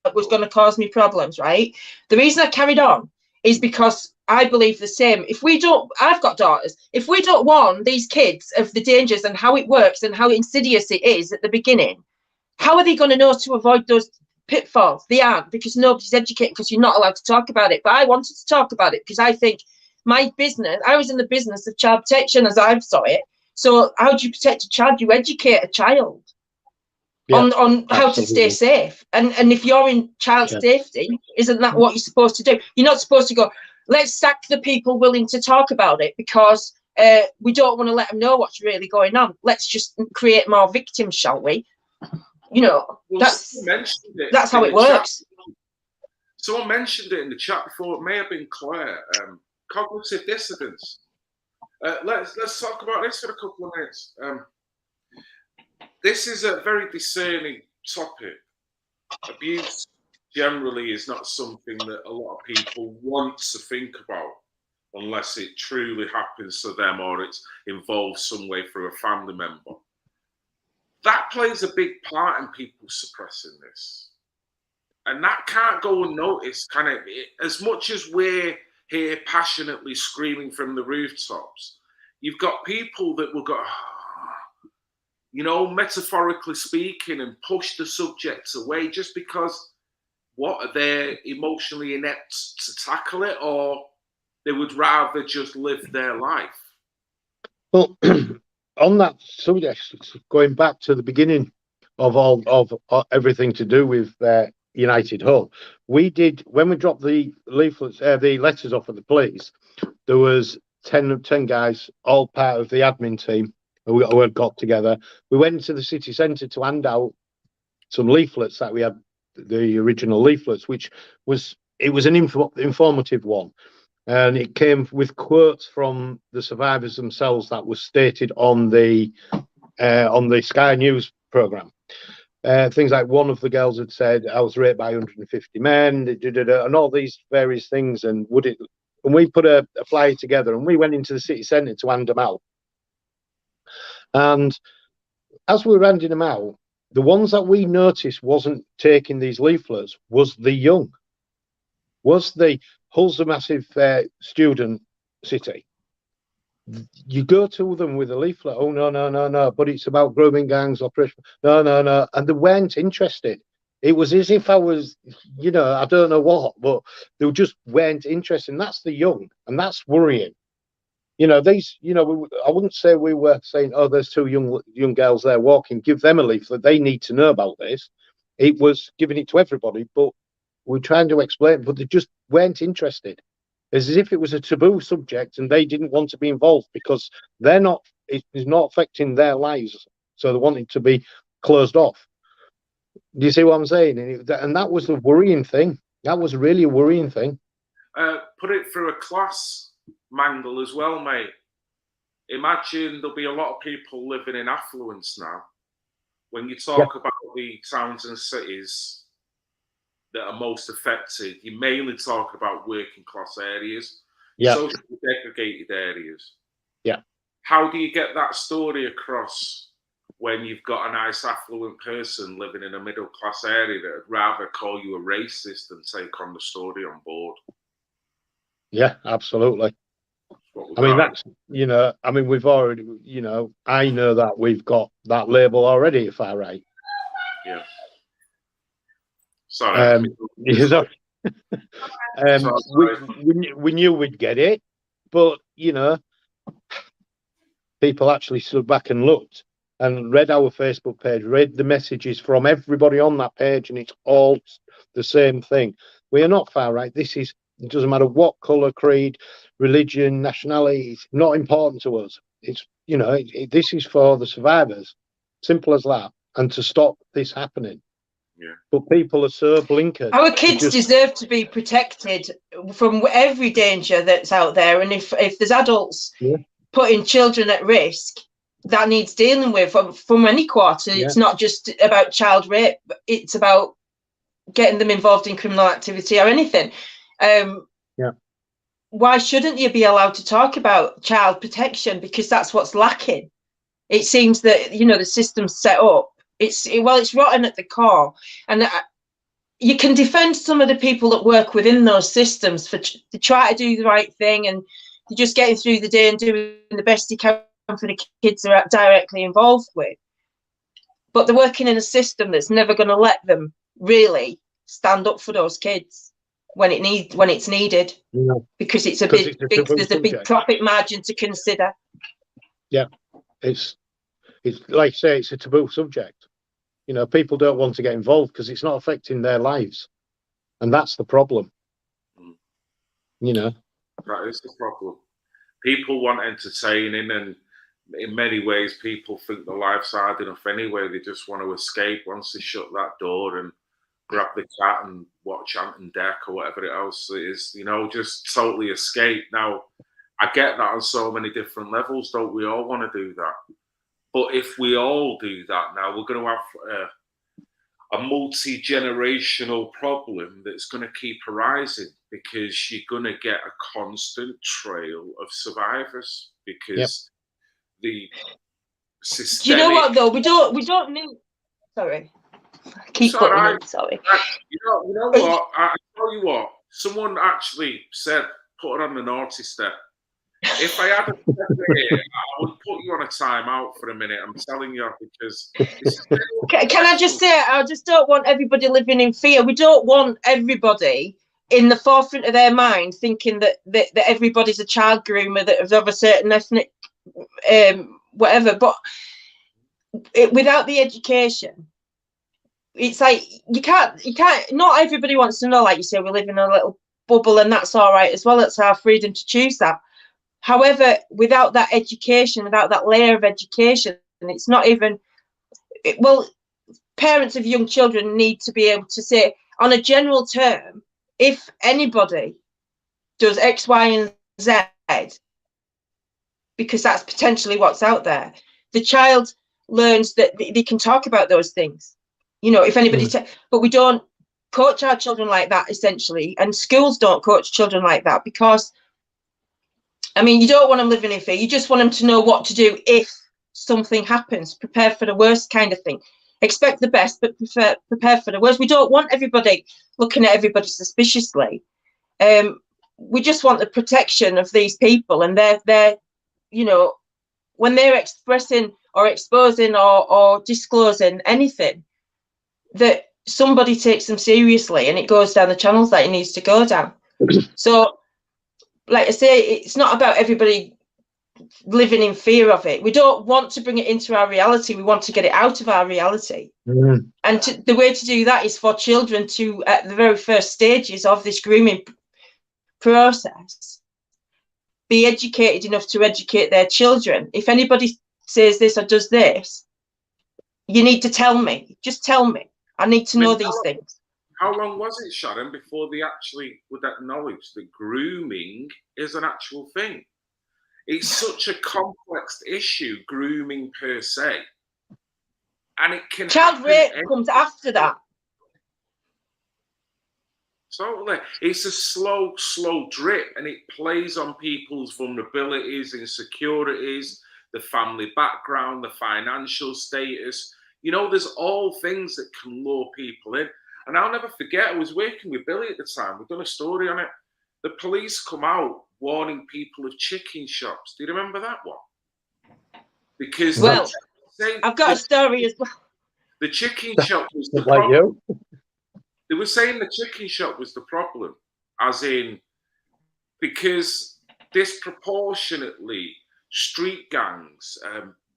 it was going to cause me problems, right? The reason I carried on is because I believe the same. I've got daughters. If we don't warn these kids of the dangers and how it works and how insidious it is at the beginning, how are they going to know to avoid those pitfalls? They aren't, because nobody's educated, because you're not allowed to talk about it. But I wanted to talk about it because I think my business, I was in the business of child protection as I saw it. So how do you protect a child? You educate a child on how to stay safe. And if you're in child safety, isn't that what you're supposed to do? You're not supposed to go, let's sack the people willing to talk about it because we don't want to let them know what's really going on. Let's just create more victims, shall we? You know, that's how it works. Someone mentioned it in the chat before. It may have been Claire. Cognitive dissonance. Let's talk about this for a couple of minutes. This is a very discerning topic. Abuse generally is not something that a lot of people want to think about unless it truly happens to them or it's involved some way through a family member. That plays a big part in people suppressing this. And that can't go unnoticed, can it? As much as we're here passionately screaming from the rooftops, you've got people that will go, you know, metaphorically speaking, and push the subject away just because what, are they emotionally inept to tackle it, or they would rather just live their life? Well, on that subject, going back to the beginning of everything to do with United Home, we did, when we dropped the leaflets, the letters off at the police, there was 10 guys, all part of the admin team, who had got together. We went into the city centre to hand out some leaflets that we had, the original leaflets, which was an informative one, and it came with quotes from the survivors themselves that was stated on the Sky News programme. Things like, one of the girls had said, I was raped by 150 men, and all these various things. And we put a flyer together, and we went into the city centre to hand them out. And as we were handing them out, the ones that we noticed wasn't taking these leaflets was the young. Hull's a massive student city. You go to them with a leaflet, oh, no, but it's about grooming gangs, operation, no, and they weren't interested. It was as if I was, I don't know what, but they just weren't interested. And that's the young, and that's worrying. I wouldn't say we were saying, oh, there's two young girls there walking, give them a leaflet, they need to know about this. It was giving it to everybody, but we're trying to explain, but they just weren't interested. It's as if it was a taboo subject and they didn't want to be involved because they're not, it is not affecting their lives. So they want it to be closed off. Do you see what I'm saying? And that was the worrying thing. That was really a worrying thing. Put it through a class mangle as well, mate. Imagine there'll be a lot of people living in affluence now. When you talk about the towns and cities that are most affected, you mainly talk about working class areas, socially segregated areas. Yeah. How do you get that story across when you've got a nice affluent person living in a middle class area that would rather call you a racist than take on the story on board? Yeah, absolutely. I mean, that's, you know, I mean, we've already, you know, I know that we've got that label already, if I'm right. Yeah. Sorry. We knew we'd get it, but, you know, people actually stood back and looked and read our Facebook page, read the messages from everybody on that page, and it's all the same thing. We are not far right. This is, it doesn't matter what colour, creed, religion, nationality, it's not important to us. It's, you know, this is for the survivors. Simple as that. And to stop this happening. Yeah. But people are so blinkered. Our kids deserve to be protected from every danger that's out there. And if there's adults putting children at risk, that needs dealing with from any quarter. Yeah. It's not just about child rape. It's about getting them involved in criminal activity or anything. Why shouldn't you be allowed to talk about child protection? Because that's what's lacking. It seems that, you know, the system's set up. It's rotten at the core. And you can defend some of the people that work within those systems to try to do the right thing, and they're just getting through the day and doing the best they can for the kids they're directly involved with. But they're working in a system that's never going to let them really stand up for those kids when it's needed, because there's a big profit margin to consider. Yeah, it's like I say, it's a taboo subject. You know, people don't want to get involved because it's not affecting their lives, and that's the problem. You know, that is the problem. People want entertaining, and in many ways, people think their life's hard enough anyway. They just want to escape once they shut that door and grab the cat and watch Ant and Dec or whatever else it is. You know, just totally escape. Now, I get that on so many different levels. Don't we all want to do that? But if we all do that now, we're going to have a multi-generational problem that's going to keep arising, because you're going to get a constant trail of survivors, because the systemic... Do you know what, though? We don't need... Sorry. I keep cutting in, sorry. You know what? I tell you what. Someone actually said, put it on the naughty step. If I had a here, I would put you on a timeout for a minute. I'm telling you, because can I just say, I just don't want everybody living in fear. We don't want everybody in the forefront of their mind thinking that everybody's a child groomer that is of a certain ethnic whatever. But without the education, it's like you can't. Not everybody wants to know. Like you say, we live in a little bubble, and that's all right as well. It's our freedom to choose that. However, without that education, without that layer of education, and it's not even, parents of young children need to be able to say, on a general term, if anybody does X, Y, and Z, because that's potentially what's out there, the child learns that they can talk about those things. You know, if anybody, but we don't coach our children like that, essentially, and schools don't coach children like that, because I mean, you don't want them living in fear. You just want them to know what to do if something happens. Prepare for the worst kind of thing. Expect the best, but prepare for the worst. We don't want everybody looking at everybody suspiciously. We just want the protection of these people, and they're, you know, when they're expressing or exposing or disclosing anything, that somebody takes them seriously and it goes down the channels that it needs to go down. So, like I say, it's not about everybody living in fear of it. We don't want to bring it into our reality. We want to get it out of our reality. And the way to do that is for children to, at the very first stages of this grooming process, be educated enough to educate their children. If anybody says this or does this, you need to tell me. Just tell me. I need to know these things. How long was it, Sharon, before they actually would acknowledge that grooming is an actual thing? It's such a complex issue, grooming per se. And it can Child rape comes after that. Totally. It's a slow drip, and it plays on people's vulnerabilities, insecurities, the family background, the financial status. You know, there's all things that can lure people in. And I'll never forget, I was working with Billy at the time. We've done a story on it. The police come out warning people of chicken shops. Do you remember that one? Because well, I've got a story as well. The chicken shop was the problem. They were saying the chicken shop was the problem, as in, because disproportionately street gangs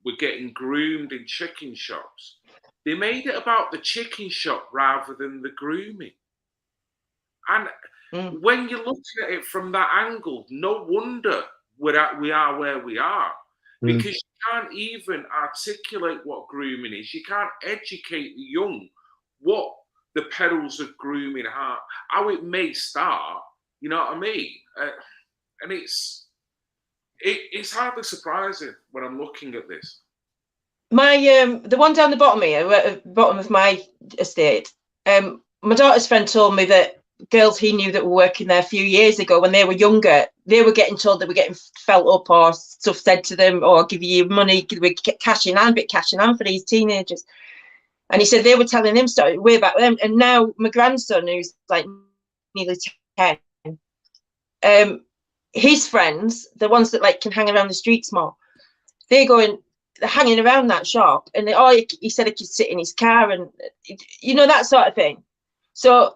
were getting groomed in chicken shops. They made it about the chicken shop rather than the grooming. And when you're looking at it from that angle, no wonder we are where we are. Because you can't even articulate what grooming is. You can't educate the young what the perils of grooming are, how it may start, you know what I mean? And it's hardly surprising when I'm looking at this. My the one down the bottom here, at the bottom of my estate, my daughter's friend told me that girls he knew that were working there a few years ago, when they were younger, they were getting told they were getting felt up or stuff said to them, or give you money, cash in hand for these teenagers. And he said they were telling him stories way back then. And now my grandson, who's like nearly 10, his friends, the ones that like can hang around the streets more, they're hanging around that shop. And he said he could sit in his car and, you know, that sort of thing. So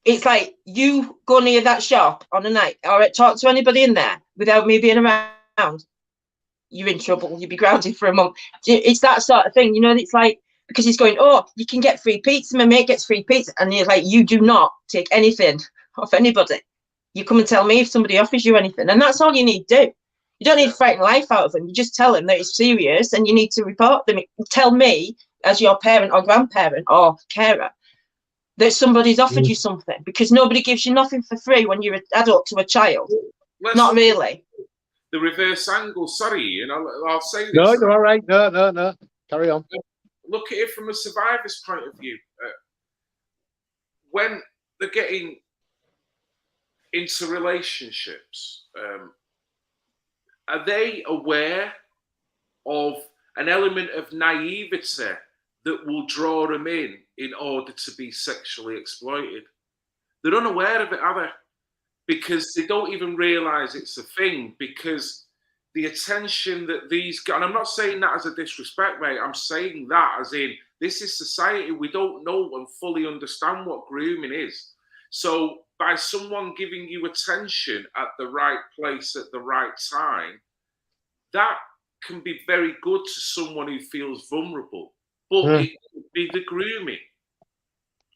it's like, you go near that shop on a night or talk to anybody in there without me being around, you're in trouble. You'll be grounded for a month. It's that sort of thing. You know, it's like, because he's going, oh, you can get free pizza. My mate gets free pizza. And you're like, you do not take anything off anybody. You come and tell me if somebody offers you anything. And that's all you need to do. You don't need to frighten life out of them. You just tell them that it's serious and you need to report them. Tell me, as your parent or grandparent or carer, that somebody's offered you something, because nobody gives you nothing for free when you're an adult to a child. Not really. The reverse angle, sorry, you know, I'll say this. No, you're all right. No. Carry on. Look at it from a survivor's point of view. When they're getting into relationships, are they aware of an element of naivety that will draw them in order to be sexually exploited? They're unaware of it, are they? Because they don't even realise it's a thing, because the attention that these guys, and I'm not saying that as a disrespect, mate, I'm saying that as in, this is society. We don't know and fully understand what grooming is. So by someone giving you attention at the right place at the right time, that can be very good to someone who feels vulnerable. But it could be the grooming.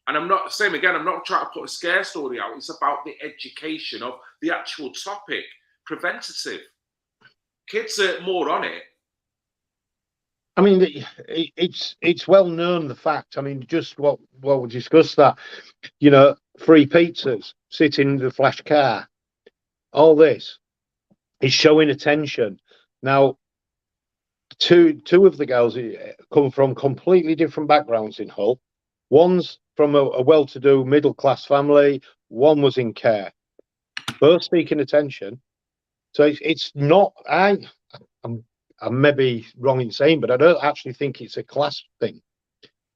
And I'm not saying, again, I'm not trying to put a scare story out. It's about the education of the actual topic, preventative. Kids are more on it. I mean, it's well known, the fact. I mean, just what we discussed, that, you know, free pizzas, sit in the flash car, all this is showing attention. Now, two of the girls come from completely different backgrounds in Hull. One's from a well-to-do middle-class family. One was in care. Both seeking attention. So it's not. I'm maybe wrong in saying, but I don't actually think it's a class thing.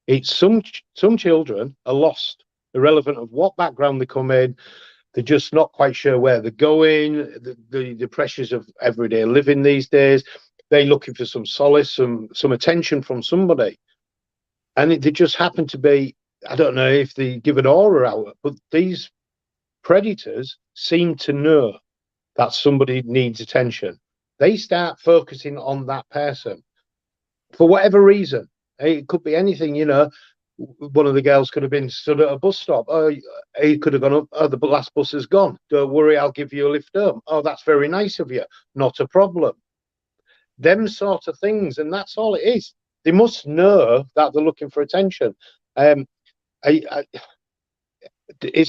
It's some children are lost, irrelevant of what background they come in. They're just not quite sure where they're going. The pressures of everyday living these days. They're looking for some solace, some attention from somebody, and they just happen to be. I don't know if they give an aura out, but these predators seem to know that somebody needs attention. They start focusing on that person for whatever reason. It could be anything, you know. one of the girls could have been stood at a bus stop. Oh, he could have gone up. Oh, the last bus is gone. Don't worry, I'll give you a lift home. Oh, that's very nice of you. Not a problem. Them sort of things, and that's all it is. They must know that they're looking for attention. Is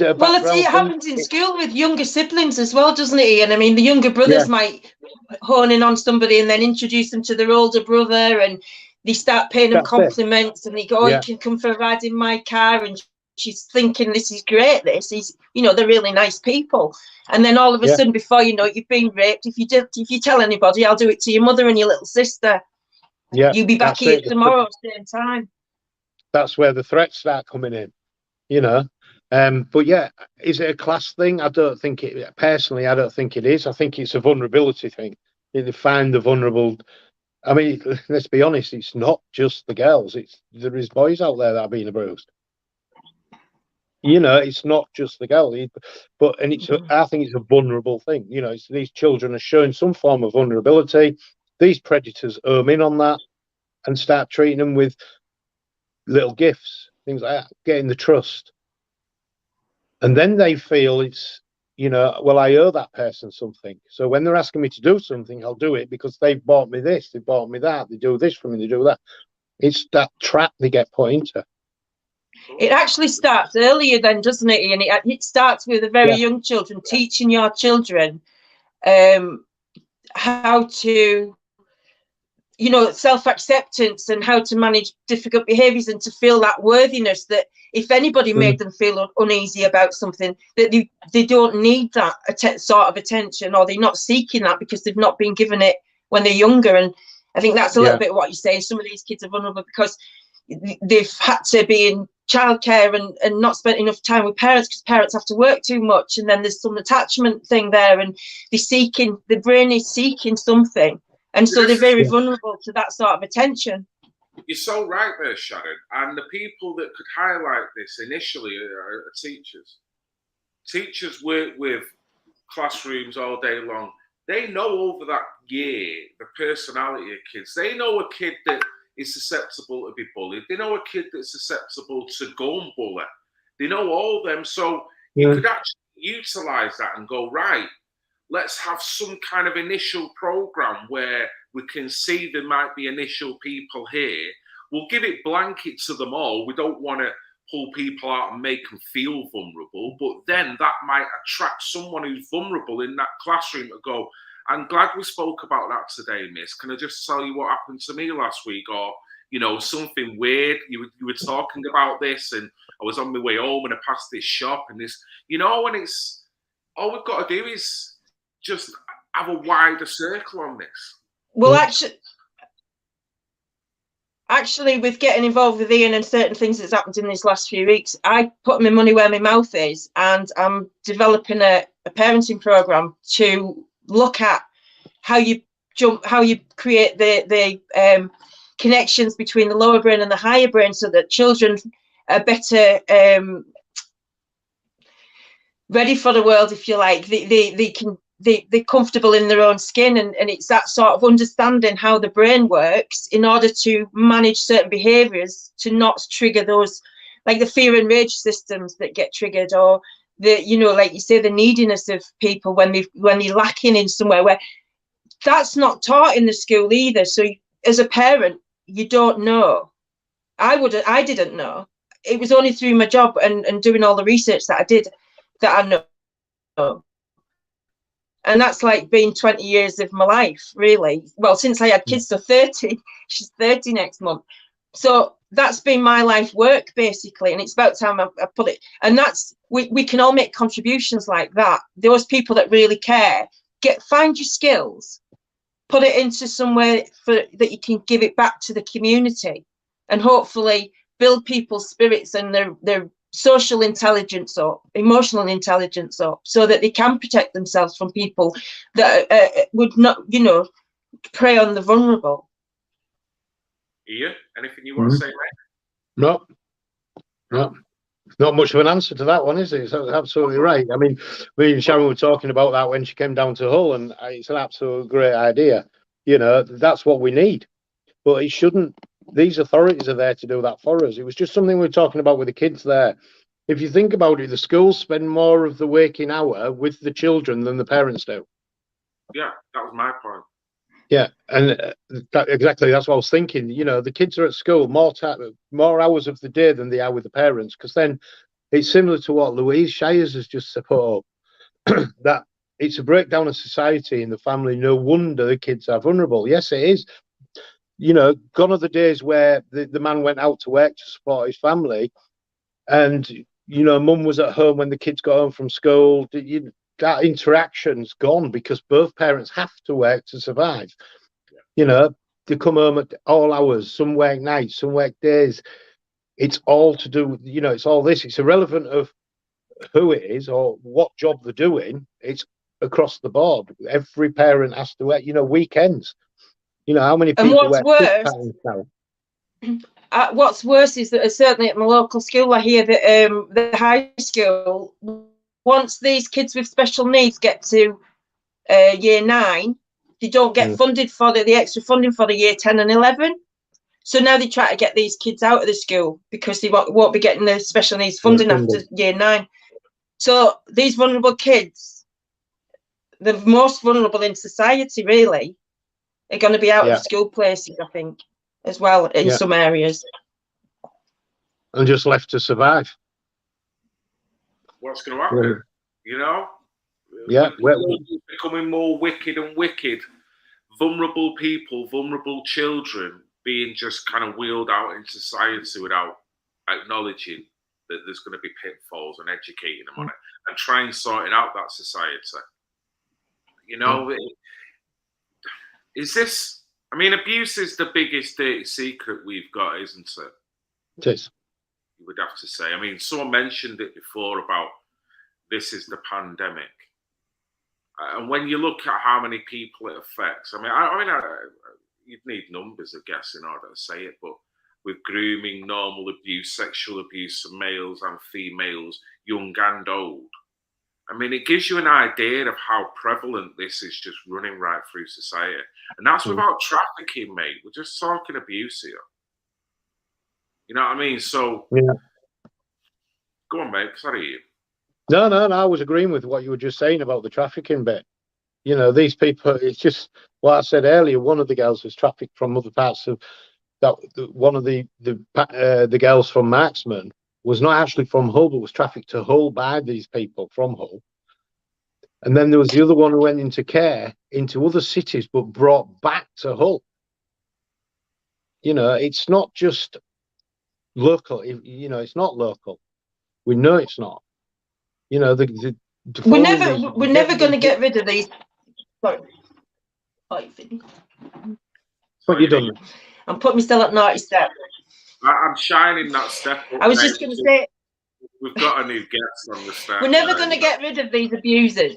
it a background it happens in school with younger siblings as well, doesn't it? And I mean, the younger brothers might hone in on somebody and then introduce them to their older brother, and they start paying them compliments, and they go, you can come for a ride in my car, and she's thinking, this is great, this is, they're really nice people. And then all of a sudden, before you know it, you've been raped. If you tell anybody, I'll do it to your mother and your little sister. You'll be back here tomorrow at the same time. That's where the threats start coming in, but is it a class thing? I don't think it, personally, I don't think it is. I think it's a vulnerability thing. They find the vulnerable. I mean, let's be honest, it's not just the girls. There is boys out there that are being abused. It's not just the girl, I think it's a vulnerable thing. These children are showing some form of vulnerability. These predators home in on that and start treating them with little gifts, things like that, getting the trust. And then they feel it's, well, I owe that person something. So when they're asking me to do something, I'll do it because they've bought me this, they bought me that, they do this for me, they do that. It's that trap they get put into. It actually starts earlier then, doesn't it, Ian? It starts with the very young children, teaching your children how to, self-acceptance and how to manage difficult behaviours, and to feel that worthiness, that if anybody made them feel uneasy about something, that they don't need that sort of attention, or they're not seeking that because they've not been given it when they're younger. And I think that's a little bit what you're saying. Some of these kids are vulnerable because they've had to be in childcare and not spent enough time with parents because parents have to work too much, and then there's some attachment thing there, and the brain is seeking something, and so they're very vulnerable to that sort of attention. You're so right there, Sharon. And the people that could highlight this initially are teachers. Teachers work with classrooms all day long. They know over that year the personality of kids. They know a kid that is susceptible to be bullied. They know a kid that's susceptible to go and bully. They know all them. So you could actually utilize that and go, right, let's have some kind of initial program where we can see there might be initial people here. We'll give it blanket to them all. We don't want to pull people out and make them feel vulnerable, but then that might attract someone who's vulnerable in that classroom to go, I'm glad we spoke about that today, miss. Can I just tell you what happened to me last week? Or, something weird. You were talking about this, and I was on my way home and I passed this shop and this, and it's, all we've got to do is just have a wider circle on this. Well, actually, with getting involved with Ian and certain things that's happened in these last few weeks, I put my money where my mouth is, and I'm developing a parenting program to look at how you create the connections between the lower brain and the higher brain, so that children are better ready for the world, if you like. They're comfortable in their own skin, and it's that sort of understanding how the brain works in order to manage certain behaviors, to not trigger those, like the fear and rage systems that get triggered, or the, like you say, the neediness of people when they're lacking in somewhere, where that's not taught in the school either. So as a parent, you don't know. I didn't know. It was only through my job and doing all the research that I did that I know. And that's like been 20 years of my life, really. Well, since I had kids, so 30. She's 30 next month. So that's been my life work, basically. And it's about time I put it. And that's, we can all make contributions like that. Those people that really care, find your skills, put it into somewhere that you can give it back to the community, and hopefully build people's spirits and their social intelligence or emotional intelligence up, so that they can protect themselves from people that would not, prey on the vulnerable. Ian, anything you want to say, mate? No. Not much of an answer to that one, is it? It's absolutely right. I mean, me and Sharon were talking about that when she came down to Hull, and it's an absolute great idea. That's what we need. But it shouldn't these authorities are there to do that for us. It was just something we were talking about with the kids there. If you think about it, the schools spend more of the waking hour with the children than the parents do. Yeah, that was my point. Yeah, and exactly, that's what I was thinking. You know, the kids are at school more hours of the day than they are with the parents, because then it's similar to what Louise Shires has just put up, that it's a breakdown of society in the family. No wonder the kids are vulnerable. Yes, it is. You know, gone are the days where the man went out to work to support his family, and, you know, mum was at home when the kids got home from school. That interaction's gone because both parents have to work to survive. You know, they come home at all hours, some work nights, some work days. It's all to do with, you know, it's all this. It's irrelevant of who it is or what job they're doing. It's across the board. Every parent has to work, you know, weekends. You know, how many people work now? What's worse is that certainly at my local school, I hear that the high school, once these kids with special needs get to year 9, they don't get funded for the extra funding for the year 10 and 11. So now they try to get these kids out of the school because they won't be getting the special needs funding after year 9. So these vulnerable kids, the most vulnerable in society, really, are going to be out of school places, I think, as well, in some areas. And just left to survive. What's going to happen? You know? Yeah. We're becoming more wicked and wicked. Vulnerable people, vulnerable children being just kind of wheeled out in society without acknowledging that there's going to be pitfalls and educating them on it and trying sorting out that society. You know, is this, I mean, abuse is the biggest dirty secret we've got, isn't it? It is. You would have to say. I mean, someone mentioned it before about this is the pandemic. And when you look at how many people it affects, I mean, you'd need numbers, I guess, in order to say it, but with grooming, normal abuse, sexual abuse of males and females, young and old, I mean, it gives you an idea of how prevalent this is just running right through society. And that's without trafficking, mate. We're just talking abuse here. You know what I mean? So, go on, mate. Sorry, you. No, I was agreeing with what you were just saying about the trafficking bit. You know, these people, it's just what I said earlier. One of the girls was trafficked from other parts of that. One of the girls from Marksman was not actually from Hull, but was trafficked to Hull by these people from Hull. And then there was the other one who went into care into other cities, but brought back to Hull. You know, it's not just local. You know, it's not local. We know it's not. You know, we're never going to get rid of these. Sorry. What you done? I'm putting myself at 90 step. I'm shining that step. I was just going to say, we've got a new guest on the step. We're never going to get rid of these abusers.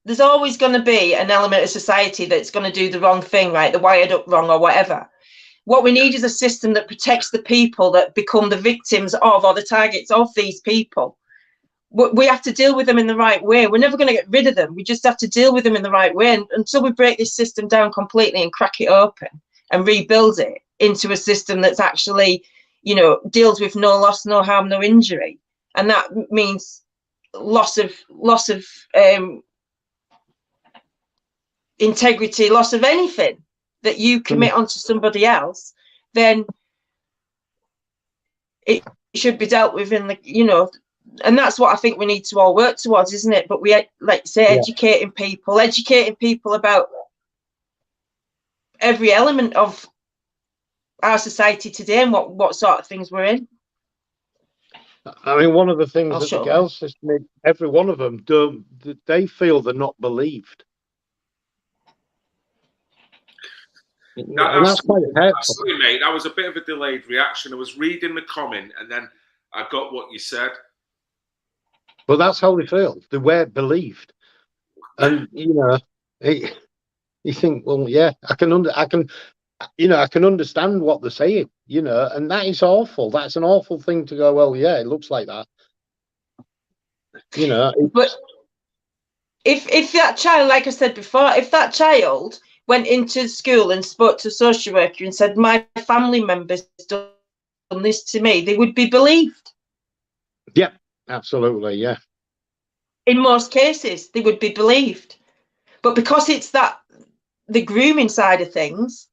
There's always going to be an element of society that's going to do the wrong thing, right? The wired up wrong or whatever. What we need is a system that protects the people that become the victims of or the targets of these people. We have to deal with them in the right way. We're never going to get rid of them. We just have to deal with them in the right way. And until we break this system down completely and crack it open and rebuild it into a system that's actually, you know, deals with no loss, no harm, no injury. And that means loss of integrity, loss of anything that you commit onto somebody else, then it should be dealt with in the, you know, and that's what I think we need to all work towards, isn't it? But we, like say, educating people about every element of our society today and what sort of things we're in. I mean, one of the things that the girls system, every one of them they feel they're not believed. That's quite hurtful. Sorry, mate, that was a bit of a delayed reaction. I was reading the comment and then I got what you said. But that's how they feel. They weren't believed, and you know, you think, well, yeah, I can understand what they're saying, you know, and that is awful. That's an awful thing to go. Well, yeah, it looks like that, you know. But if that child, like I said before, if that child went into school and spoke to a social worker and said, my family members done this to me, they would be believed. Yeah, absolutely, yeah. In most cases, they would be believed. But because it's the grooming side of things,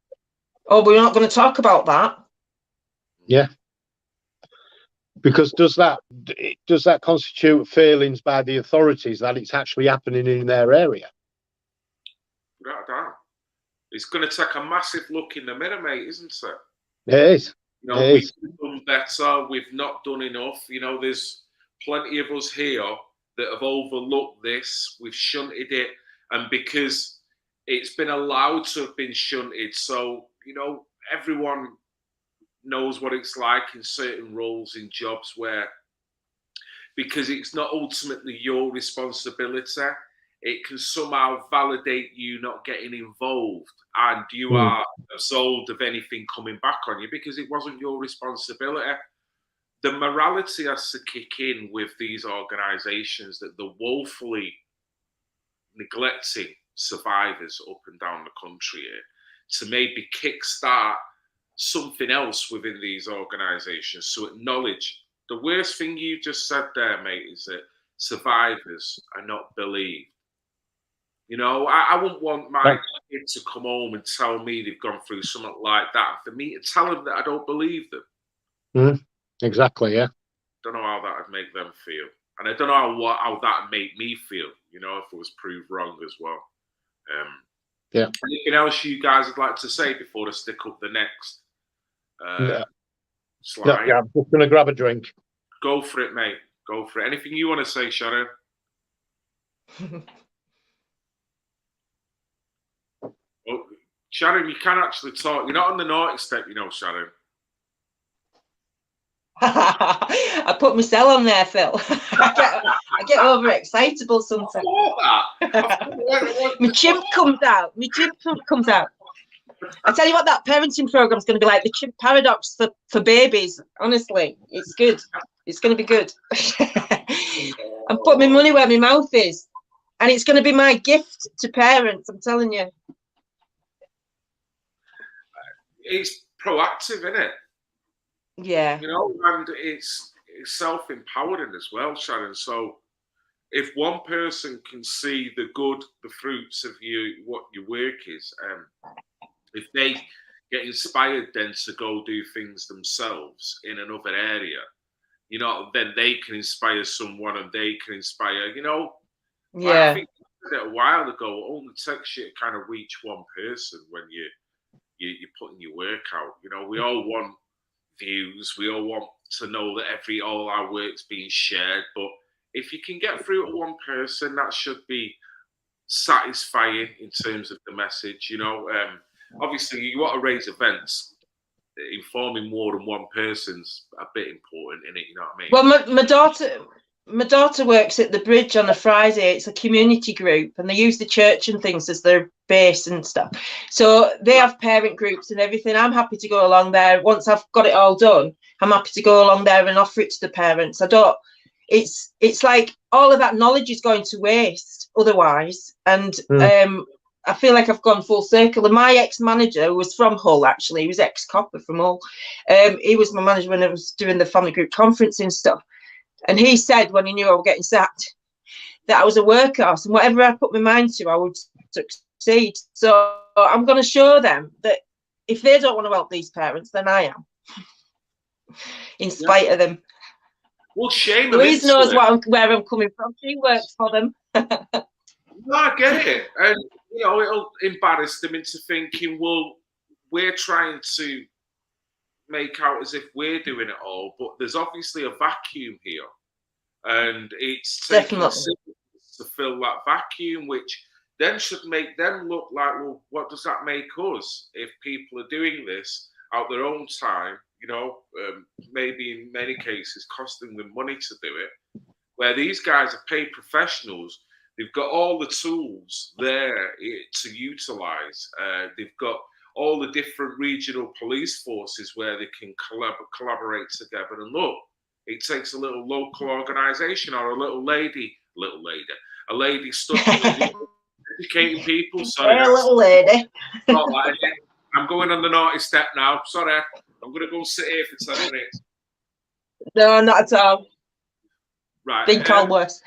we're not going to talk about that. Yeah. Because does that constitute failings by the authorities that it's actually happening in their area? Without a doubt. It's going to take a massive look in the mirror, mate, isn't it? It is. You know, we've done better. We've not done enough. You know, there's plenty of us here that have overlooked this. We've shunted it, and because it's been allowed to have been shunted, so you know, everyone knows what it's like in certain roles in jobs where, because it's not ultimately your responsibility, it can somehow validate you not getting involved, and you are absolved of anything coming back on you because it wasn't your responsibility. The morality has to kick in with these organisations that they're woefully neglecting survivors up and down the country here, to maybe kickstart something else within these organisations to acknowledge the worst thing you just said there, mate, is that survivors are not believed. You know, I wouldn't want my kid to come home and tell me they've gone through something like that, for me to tell them that I don't believe them. Exactly, yeah. Don't know how that would make them feel. And I don't know how that would make me feel, you know, if it was proved wrong as well. Yeah. Anything else you guys would like to say before I stick up the next slide? Yeah, I'm just going to grab a drink. Go for it, mate. Go for it. Anything you want to say, Sharon? Oh, Sharon, you can actually talk. You're not on the naughty step, you know, Sharon. I put my cell on there, Phil. I get overexcitable sometimes. My chimp comes out. My chimp comes out. I tell you what, that parenting program is going to be like the chimp paradox for babies. Honestly, it's good. It's going to be good. I'm putting my money where my mouth is, and it's going to be my gift to parents. I'm telling you. It's proactive, isn't it? Yeah. You know, and it's self-empowering as well, Sharon. So if one person can see the fruits of what your work is, if they get inspired then to go do things themselves in another area, you know, then they can inspire someone and they can inspire, you know. Yeah. I think a while ago, it only takes you to kind of reach one person when you're putting your work out. You know, we all want views, we all want to know that all our work's being shared, but if you can get through to one person, that should be satisfying in terms of the message. You know, obviously you want to raise events, informing more than one person's a bit important in it, you know what I mean? Well, my daughter works at the Bridge on a Friday. It's a community group, and they use the church and things as their base and stuff. So they have parent groups and everything. I'm happy to go along there. Once I've got it all done, I'm happy to go along there and offer it to the parents. It's like all of that knowledge is going to waste otherwise. And I feel like I've gone full circle. And my ex-manager, who was from Hull, actually, he was ex-copper from Hull. He was my manager when I was doing the family group conference and stuff. And he said, when he knew I was getting sacked, that I was a workhorse, and whatever I put my mind to, I would succeed. So I'm going to show them that if they don't want to help these parents, then I am, in spite of them. Well, shame. Louise knows where I'm coming from. She works for them. No, I get it. And, you know, it'll embarrass them into thinking, well, we're trying to make out as if we're doing it all, but there's obviously a vacuum here, and it's taking to fill that vacuum, which then should make them look like, well, what does that make us if people are doing this out their own time, you know, maybe in many cases costing them money to do it, where these guys are paid professionals. They've got all the tools there to utilize. They've got all the different regional police forces where they can collaborate together. And look, it takes a little local organisation or a lady stuck in a educating people. Sorry, hey, little lady. I'm going on the naughty step now. Sorry, I'm going to go and sit here for 10 minutes. No, not at all. Right. Big call worse.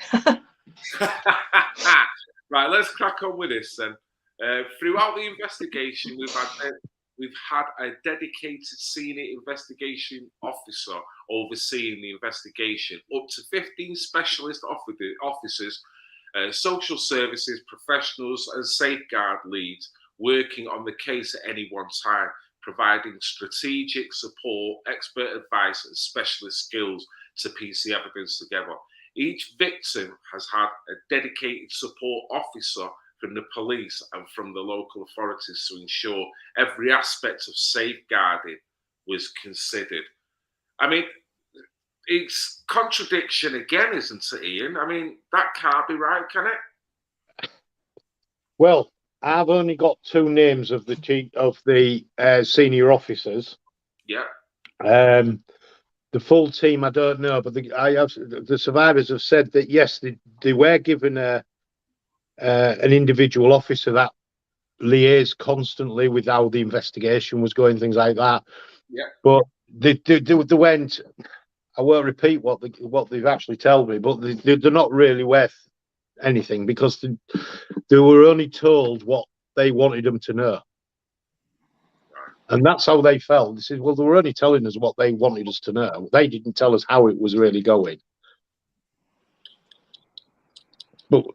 Right, let's crack on with this then. Throughout the investigation, we've had a dedicated senior investigation officer overseeing the investigation, up to 15 specialist officers, social services professionals and safeguard leads working on the case at any one time, providing strategic support, expert advice and specialist skills to piece the evidence together. Each victim has had a dedicated support officer from the police and from the local authorities to ensure every aspect of safeguarding was considered. I mean, it's contradiction again, isn't it, Ian? I mean, that can't be right, can it? Well, I've only got 2 names of the senior officers. Yeah. The full team, I don't know, but the survivors have said that yes, they were given an individual officer that liaised constantly with how the investigation was going, things like that. Yeah. But they went. I won't repeat what they've actually told me, but they're not really worth anything because they were only told what they wanted them to know. And that's how they felt. They said, well, they were only telling us what they wanted us to know. They didn't tell us how it was really going. But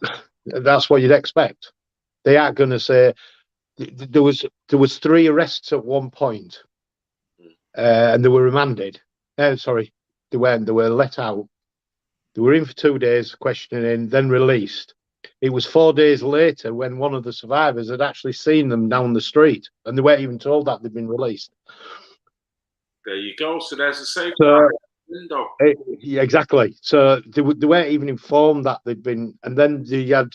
that's what you'd expect. They aren't going to say there was 3 arrests at one point, and they were remanded. Sorry, they weren't. They were let out. They were in for 2 days questioning, then released. It was 4 days later when one of the survivors had actually seen them down the street, and they weren't even told that they'd been released. There you go. So there's a safeguard window. Yeah, exactly. So they weren't even informed that they'd been, and then they had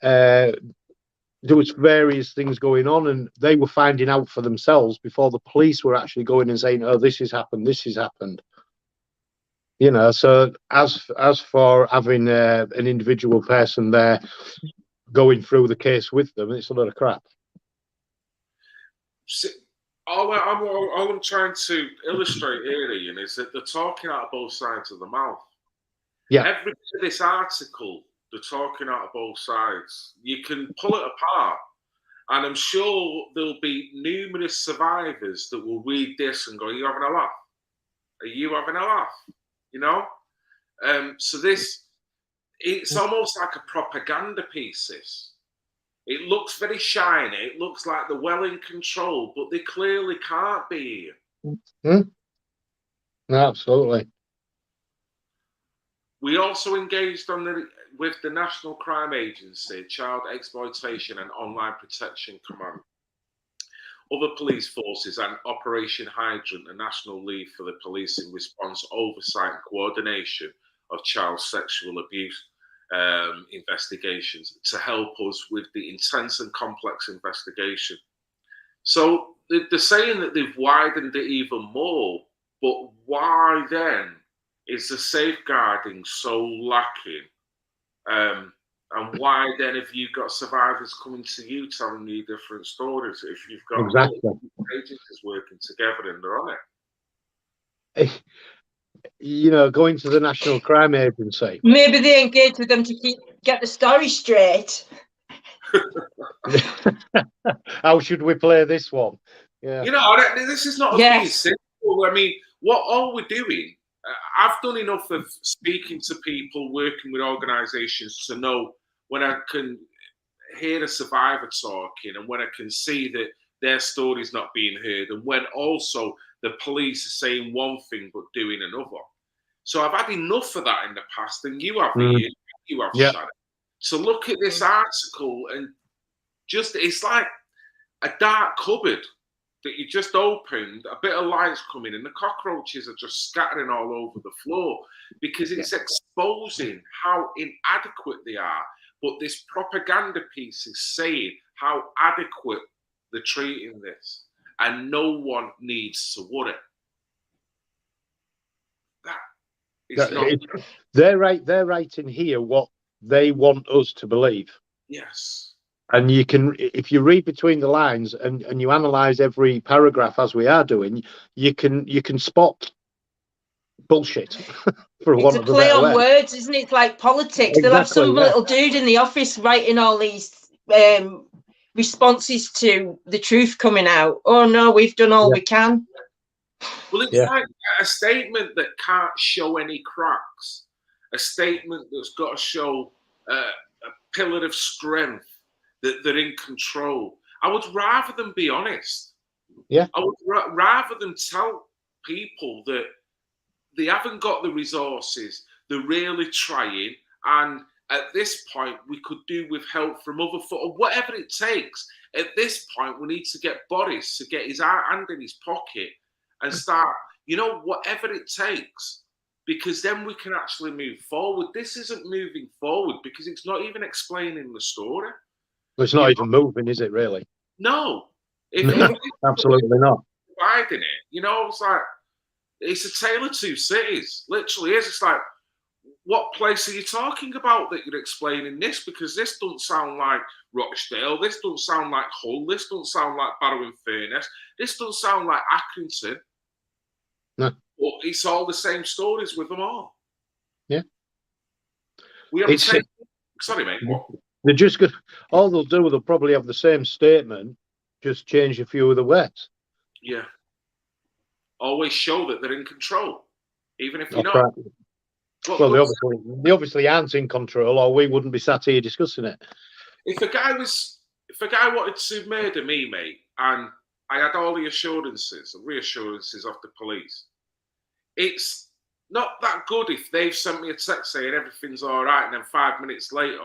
there was various things going on, and they were finding out for themselves before the police were actually going and saying, "Oh, this has happened. This has happened." You know, so as for having an individual person there going through the case with them, it's a lot of crap. All I'm trying to illustrate here, Ian, is that they're talking out of both sides of the mouth. Yeah. Every bit of this article, they're talking out of both sides. You can pull it apart, and I'm sure there'll be numerous survivors that will read this and go, "Are you having a laugh? Are you having a laugh?" You know? So it's almost like a propaganda piece, this. It looks very shiny. It looks like they're well in control, but they clearly can't be. No, absolutely. We also engaged with the National Crime Agency, Child Exploitation and Online Protection Command, other police forces and Operation Hydrant, a national lead for the policing response, oversight and coordination of child sexual abuse investigations to help us with the intense and complex investigation. So they're saying that they've widened it even more, but why then is the safeguarding so lacking? And why then have you got survivors coming to you telling you different stories if you've got agencies working together and they're on it? You know, going to the National Crime Agency. Maybe they engage with them to get the story straight. How should we play this one? Yeah. You know, this is not being simple. I mean, what all we're doing, I've done enough of speaking to people, working with organisations to know when I can hear a survivor talking and when I can see that their story's not being heard, and when also the police are saying one thing but doing another. So I've had enough of that in the past, and you have, Ian, you have, Shannon. So look at this article and just, it's like a dark cupboard that you just opened, a bit of light's coming and the cockroaches are just scattering all over the floor because it's exposing how inadequate they are. But this propaganda piece is saying how adequate they're treating this, and no one needs to worry. They're right in here what they want us to believe. Yes. And you can, if you read between the lines and you analyze every paragraph as we are doing, you can spot bullshit for It's want a of a play better on word. words, isn't it? It's like politics. They'll have some little dude in the office writing all these responses to the truth coming out. Oh no, we've done all we can. Well, it's like a statement that can't show any cracks, a statement that's got to show a pillar of strength, that they're in control. I would rather them be honest. Yeah. I would rather them tell people that they haven't got the resources, they're really trying, and at this point we could do with help from other or whatever it takes. At this point, we need to get Boris to get his hand in his pocket and start, whatever it takes, because then we can actually move forward. This isn't moving forward because it's not even explaining the story. Well, it's not even moving, is it, really? No. Absolutely not. Providing it, it's like, it's a tale of two cities. Literally is. It's like, what place are you talking about that you're explaining this? Because this doesn't sound like Rochdale. This doesn't sound like Hull. This doesn't sound like Barrow-in-Furness. This doesn't sound like Accrington. No. But it's all the same stories with them all. Yeah. We have sorry, mate. What? They're just good. All they'll do, they'll probably have the same statement, just change a few of the words. Yeah. Always show that they're in control, even if you're not. Right. Well, they obviously aren't in control, or we wouldn't be sat here discussing it. If a guy wanted to murder me, mate, and I had all the assurances and reassurances of the police, it's not that good if they've sent me a text saying everything's all right, and then 5 minutes later,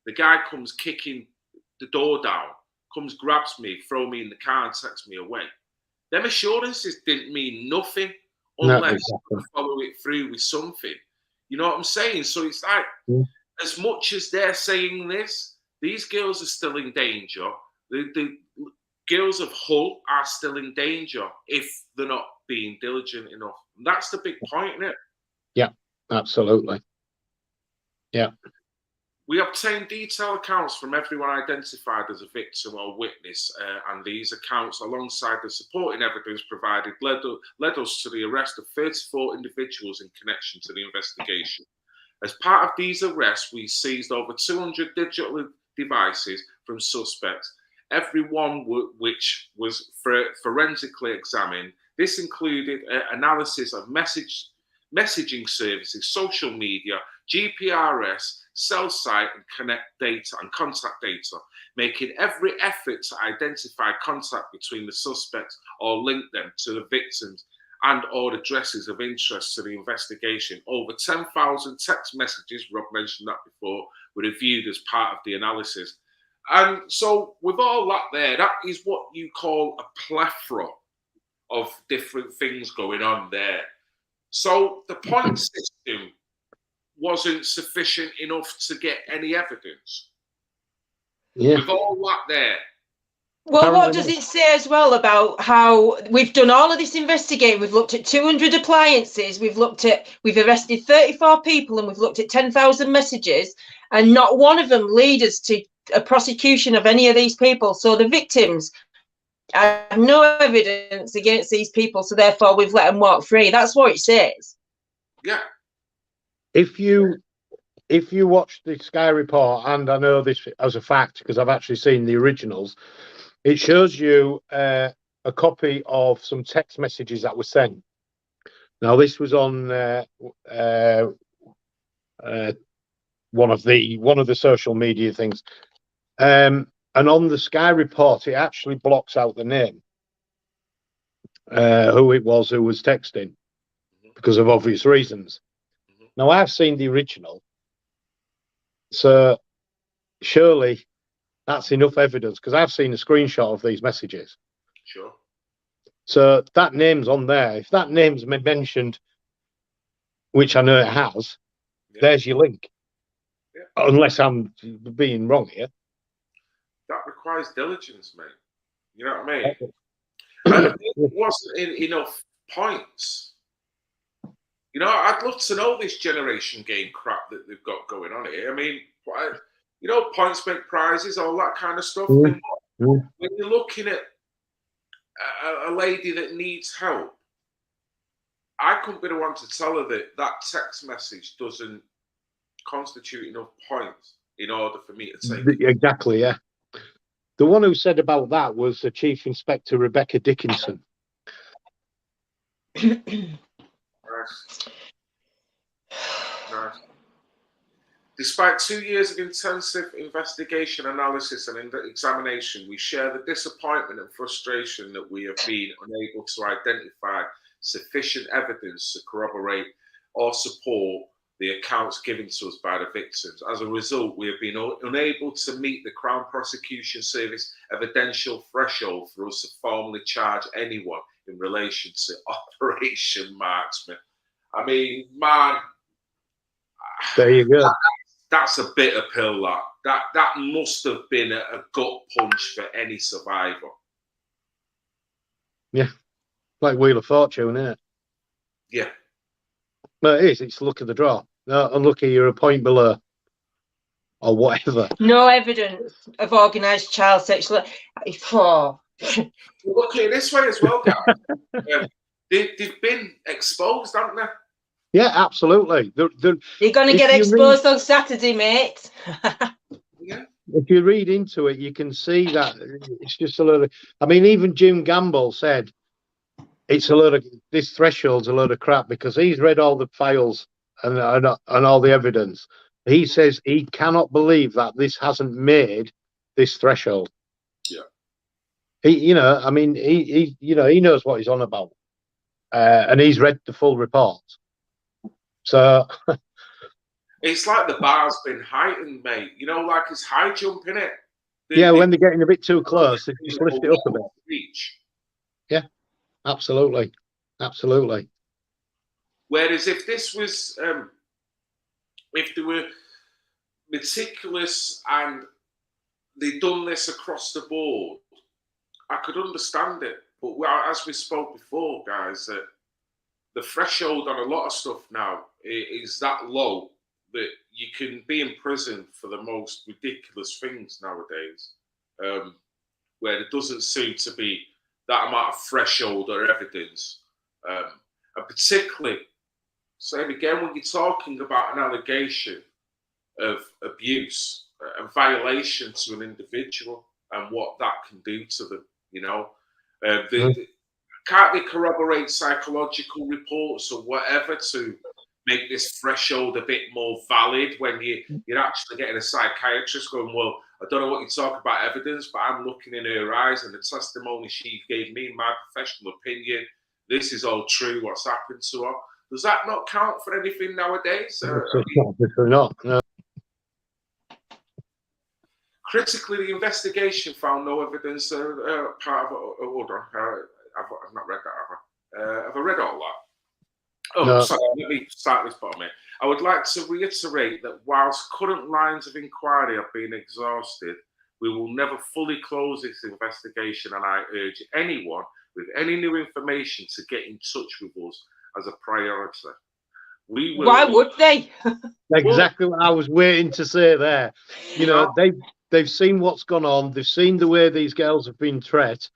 the guy comes kicking the door down, comes, grabs me, throw me in the car and takes me away. Them assurances didn't mean nothing unless you follow it through with something. You know what I'm saying? So it's like, as much as they're saying this, these girls are still in danger. The girls of Hull are still in danger if they're not being diligent enough. And that's the big point, isn't it? Yeah, absolutely. Yeah. We obtained detailed accounts from everyone identified as a victim or witness, and these accounts, alongside the supporting evidence provided, led us to the arrest of 34 individuals in connection to the investigation. As part of these arrests, we seized over 200 digital devices from suspects, every one which was forensically examined. This included analysis of messaging services, social media, GPRS, cell site and connect data and contact data, making every effort to identify contact between the suspects or link them to the victims and or addresses of interest to the investigation. Over 10,000 text messages, Rob mentioned that before, were reviewed as part of the analysis. And so with all that there, that is what you call a plethora of different things going on there. So the point system wasn't sufficient enough to get any evidence. Yeah. With all that there. Well, what does it say as well about how we've done all of this investigating? We've looked at 200 appliances, we've arrested 34 people, and we've looked at 10,000 messages, and not one of them lead us to a prosecution of any of these people. So the victims have no evidence against these people, so therefore we've let them walk free. That's what it says. Yeah. If you watch the Sky report, and I know this as a fact because I've actually seen the originals, it shows you a copy of some text messages that were sent. Now, this was on one of the social media things, and on the Sky report, it actually blocks out the name, who it was who was texting, because of obvious reasons. Now, I've seen the original, so surely that's enough evidence, because I've seen a screenshot of these messages. Sure. So that name's on there. If that name's mentioned, which I know it has, there's your link. Yeah. Unless I'm being wrong here. That requires diligence, mate. You know what I mean? And it wasn't enough points. You know, I'd love to know this generation game crap that they've got going on here. I mean, you know, points make prizes, all that kind of stuff. Mm. When you're looking at a lady that needs help, I couldn't be the one to tell her that that text message doesn't constitute enough points in order for me to take it. Exactly, yeah. The one who said about that was the Chief Inspector Rebecca Dickinson. Nice. Despite 2 years of intensive investigation, analysis, and examination, we share the disappointment and frustration that we have been unable to identify sufficient evidence to corroborate or support the accounts given to us by the victims. As a result, we have been unable to meet the Crown Prosecution Service evidential threshold for us to formally charge anyone in relation to Operation Marksman. I mean, man, there you go. That's a bitter pill. That must have been a gut punch for any survivor. Yeah, like Wheel of Fortune, isn't it? Yeah. But it is. It's luck of the draw. No, unlucky, you're a point below, or whatever. No evidence of organised child sexual. Look at it this way as well, guys. They've been exposed, haven't they? Yeah, absolutely. You're going to get exposed on Saturday, mate. Yeah. If you read into it, you can see that it's just a load of. I mean, even Jim Gamble said it's a load of. This threshold's a load of crap because he's read all the files and all the evidence. He says he cannot believe that this hasn't made this threshold. Yeah. He knows what he's on about, and he's read the full report. So it's like the bar's been heightened, mate. You know, like it's high jumping it. When they're getting a bit too close, they just lift it up a bit. Reach. Yeah, absolutely. Whereas if this was, if they were meticulous and they'd done this across the board, I could understand it. But as we spoke before, guys, that the threshold on a lot of stuff now is that low that you can be in prison for the most ridiculous things nowadays, where there doesn't seem to be that amount of threshold or evidence. And particularly, same again, when you're talking about an allegation of abuse and violation to an individual and what that can do to them, you know, can't they corroborate psychological reports or whatever to make this threshold a bit more valid when you're actually getting a psychiatrist going, well, I don't know what you talk about evidence, but I'm looking in her eyes and the testimony she gave me, in my professional opinion, this is all true, what's happened to her. Does that not count for anything nowadays? No. Critically, the investigation found no evidence part of hold on, I've not read that, have I? Have I read all that? Oh, no. Sorry, let me start this part, mate. I would like to reiterate that whilst current lines of inquiry have been exhausted, we will never fully close this investigation, and I urge anyone with any new information to get in touch with us as a priority. We will. Why would they? Exactly what I was waiting to say there. You know, they've seen what's gone on. They've seen the way these girls have been treated.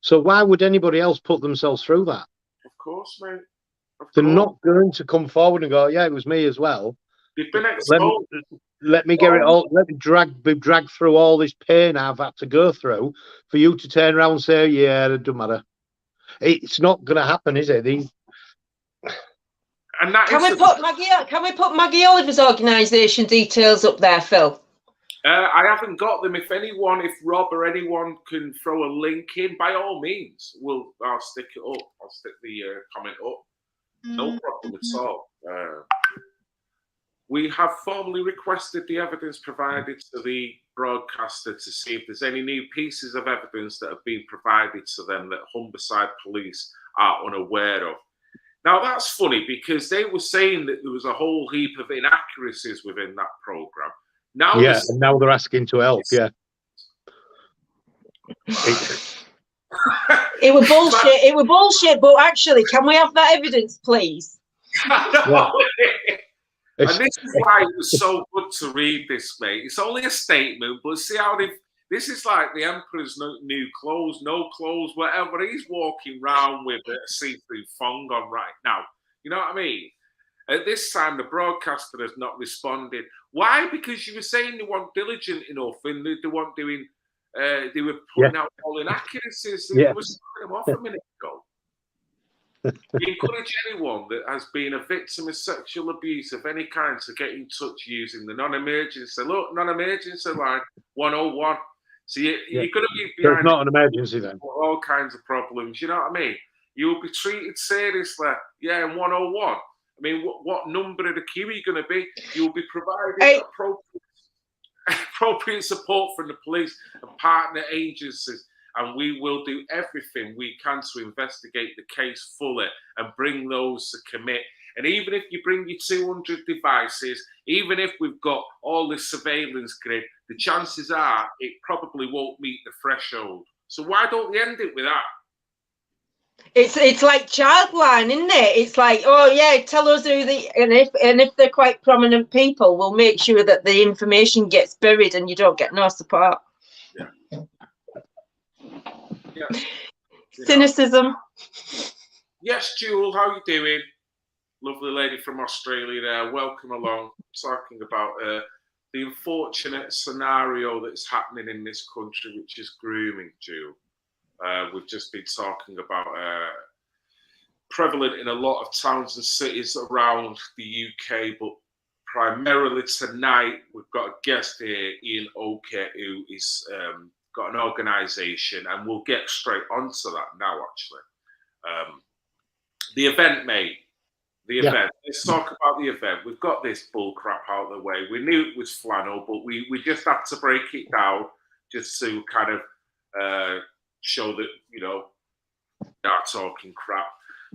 So why would anybody else put themselves through that? Of course, mate. They're not going to come forward and go, yeah, it was me as well. They've been exposed. Let me get it all. Let me be dragged through all this pain I've had to go through for you to turn around and say, yeah, it doesn't matter. It's not going to happen, is it? And that can we put Maggie Oliver's organisation details up there, Phil? I haven't got them. If Rob or anyone can throw a link in, by all means, I'll stick it up. I'll stick the comment up. No problem at all. We have formally requested the evidence provided to the broadcaster to see if there's any new pieces of evidence that have been provided to them that Humberside Police are unaware of. Now, that's funny because they were saying that there was a whole heap of inaccuracies within that programme. Now, and now they're asking to help, yeah. It was bullshit, but actually, can we have that evidence, please? Yeah. And this is why it was so good to read this, mate. It's only a statement, but see how this is like the Emperor's new clothes, no clothes, whatever. He's walking around with a see-through thong on right now. You know what I mean? At this time, the broadcaster has not responded. Why? Because you were saying they weren't diligent enough and they weren't doing, they were putting out all inaccuracies. They were starting them off a minute ago. We encourage anyone that has been a victim of sexual abuse of any kind to get in touch using the non-emergency. Look, non-emergency line 101. So you're going to be behind. It's not an emergency then. All kinds of problems. You know what I mean? You'll be treated seriously. Yeah, in 101. I mean, what number of the queue are you going to be? You'll be provided appropriate support from the police and partner agencies. And we will do everything we can to investigate the case fully and bring those to commit. And even if you bring your 200 devices, even if we've got all this surveillance grid, the chances are it probably won't meet the threshold. So why don't we end it with that? It's like Childline, isn't it? It's like, oh yeah, tell us who and if they're quite prominent people, we'll make sure that the information gets buried and you don't get no support. Yeah. Cynicism. Yes, Jewel, how you doing? Lovely lady from Australia there. Welcome along. Talking about the unfortunate scenario that's happening in this country, which is grooming, Jewel. We've just been talking about prevalent in a lot of towns and cities around the UK, but primarily tonight we've got a guest here, Ian Oke, who is got an organisation, and we'll get straight onto that now, actually. The event, mate. The event. Let's talk about the event. We've got this bull crap out of the way. We knew it was flannel, but we just had to break it down just to kind of show that, you know, we are talking crap.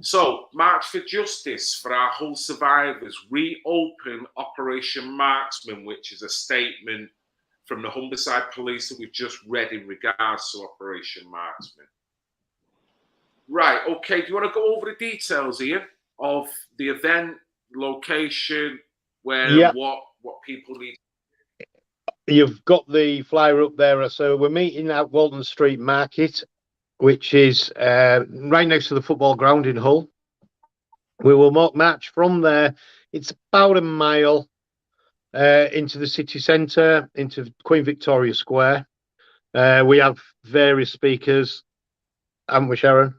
So, March for Justice for our Hull survivors. Reopen Operation Marksman, which is a statement from the Humberside Police that we've just read in regards to Operation Marksman. Right, okay, do you want to go over the details, Ian, of the event, location, where, what people need? You've got the flyer up there. So we're meeting at Walton Street Market, which is right next to the football ground in Hull. We will march from there. It's about a mile into the city centre, into Queen Victoria Square. We have various speakers, haven't we, Sharon?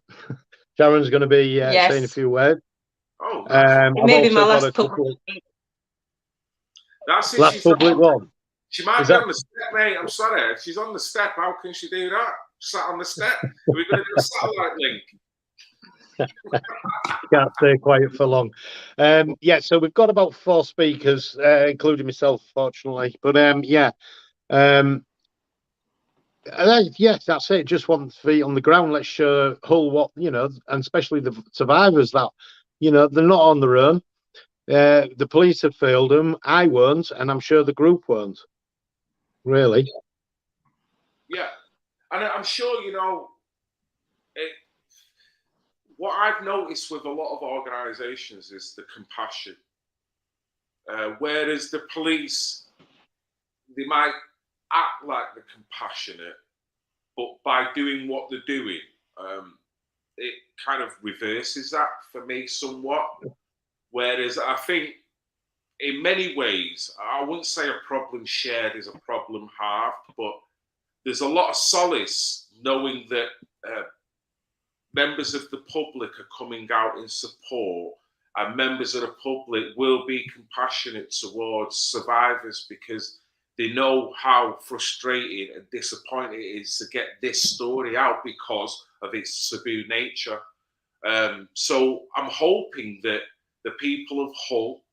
Sharon's going to be saying a few words. Oh, maybe my last public. That's it. Last public one. She might be on the step, mate. I'm sorry. If she's on the step, how can she do that? Sat on the step. Are we going to do a satellite link? Can't stay quiet for long. So we've got about 4 speakers, including myself, fortunately. But yes, that's it. Just want feet on the ground. Let's show Hull what, you know, and especially the survivors that, you know, they're not on their own. The police have failed them. I weren't, and I'm sure the group weren't. Really. Yeah. And I'm sure, you know, what I've noticed with a lot of organisations is the compassion. Whereas the police, they might act like they're compassionate, but by doing what they're doing, it kind of reverses that for me somewhat. Whereas I think in many ways, I wouldn't say a problem shared is a problem halved, but there's a lot of solace knowing that members of the public are coming out in support, and members of the public will be compassionate towards survivors because they know how frustrating and disappointing it is to get this story out because of its taboo nature. So I'm hoping that the people of Hull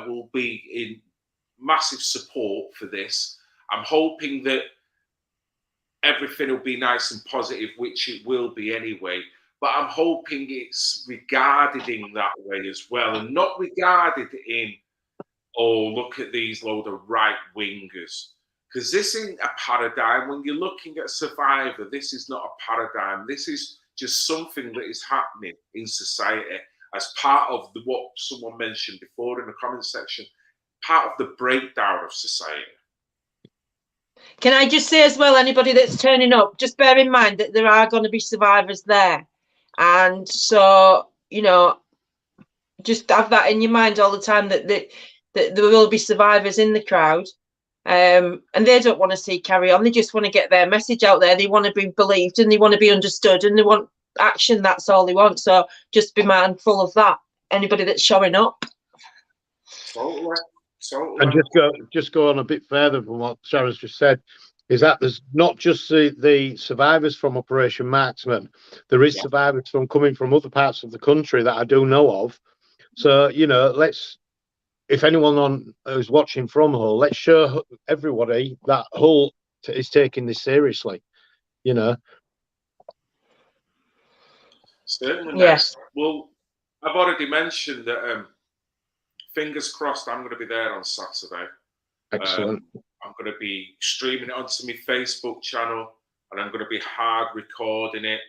will be in massive support for this. I'm hoping that everything will be nice and positive, which it will be anyway. But I'm hoping it's regarded in that way as well, and not regarded in, oh, look at these load of right-wingers. Because this isn't a paradigm. When you're looking at Survivor, this is not a paradigm. This is just something that is happening in society as part of what someone mentioned before in the comment section. part of the breakdown of society. Can I just say as well, anybody that's turning up, just bear in mind that there are going to be survivors there. And so, you know, just have that in your mind all the time, that there will be survivors in the crowd. And they don't want to see carry on. They just want to get their message out there. They want to be believed and they want to be understood and they want action. That's all they want. So just be mindful of that. Anybody that's showing up. Totally. And just go on a bit further from what Sharon's just said, is that there's not just the survivors from Operation Marksman. There is survivors coming from other parts of the country that I do know of. So, you know, if anyone who's watching from Hull, let's show everybody that Hull is taking this seriously, you know. Certainly. Yes. Well, I've already mentioned that fingers crossed I'm going to be there on Saturday. Excellent. I'm going to be streaming it onto my Facebook channel and I'm going to be hard recording it.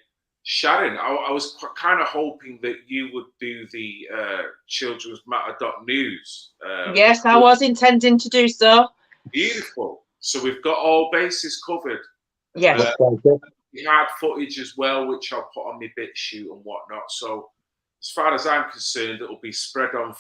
Sharon, I was kind of hoping that you would do the Children's Matter.news. Yes, I was intending to do so. Beautiful. So we've got all bases covered. Yes. We had footage as well, which I'll put on my bit shoot and whatnot. So as far as I'm concerned, it'll be spread on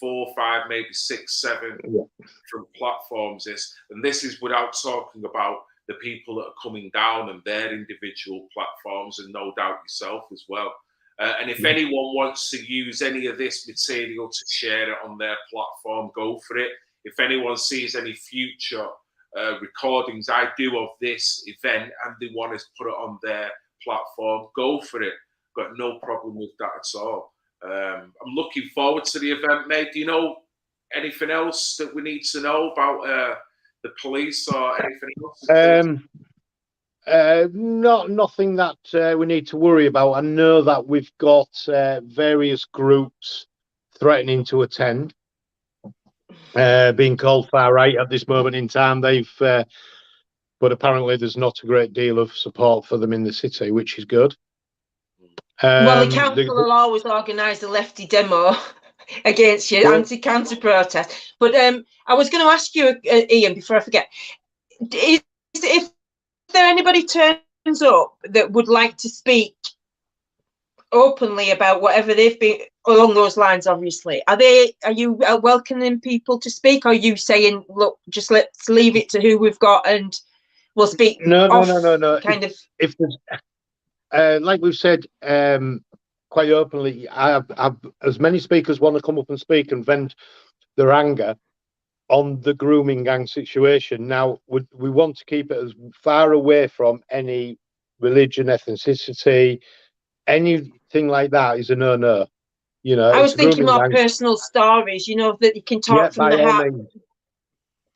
4, 5, maybe 6, 7 different platforms. And this is without talking about the people that are coming down and their individual platforms, and no doubt yourself as well. And if anyone wants to use any of this material to share it on their platform, go for it. If anyone sees any future recordings I do of this event and they want to put it on their platform, go for it. Got no problem with that at all. I'm looking forward to the event, mate. Do you know anything else that we need to know about the police or anything else? Nothing that we need to worry about. I know that we've got various groups threatening to attend, being called far right at this moment in time. But apparently there's not a great deal of support for them in the city, which is good. Well, the council will always organise a lefty demo against you, anti-counter protest. But I was going to ask you, Ian, before I forget, if there anybody turns up that would like to speak openly about whatever they've been along those lines, obviously, are you welcoming people to speak, or are you saying, look, just let's leave it to who we've got and we'll speak? No. Kind of. If there's, like we've said quite openly, I've as many speakers want to come up and speak and vent their anger on the grooming gang situation. Now, we want to keep it as far away from any religion, ethnicity, anything like that is a no-no. You know, I was thinking more personal stories, you know, that you can talk from the heart.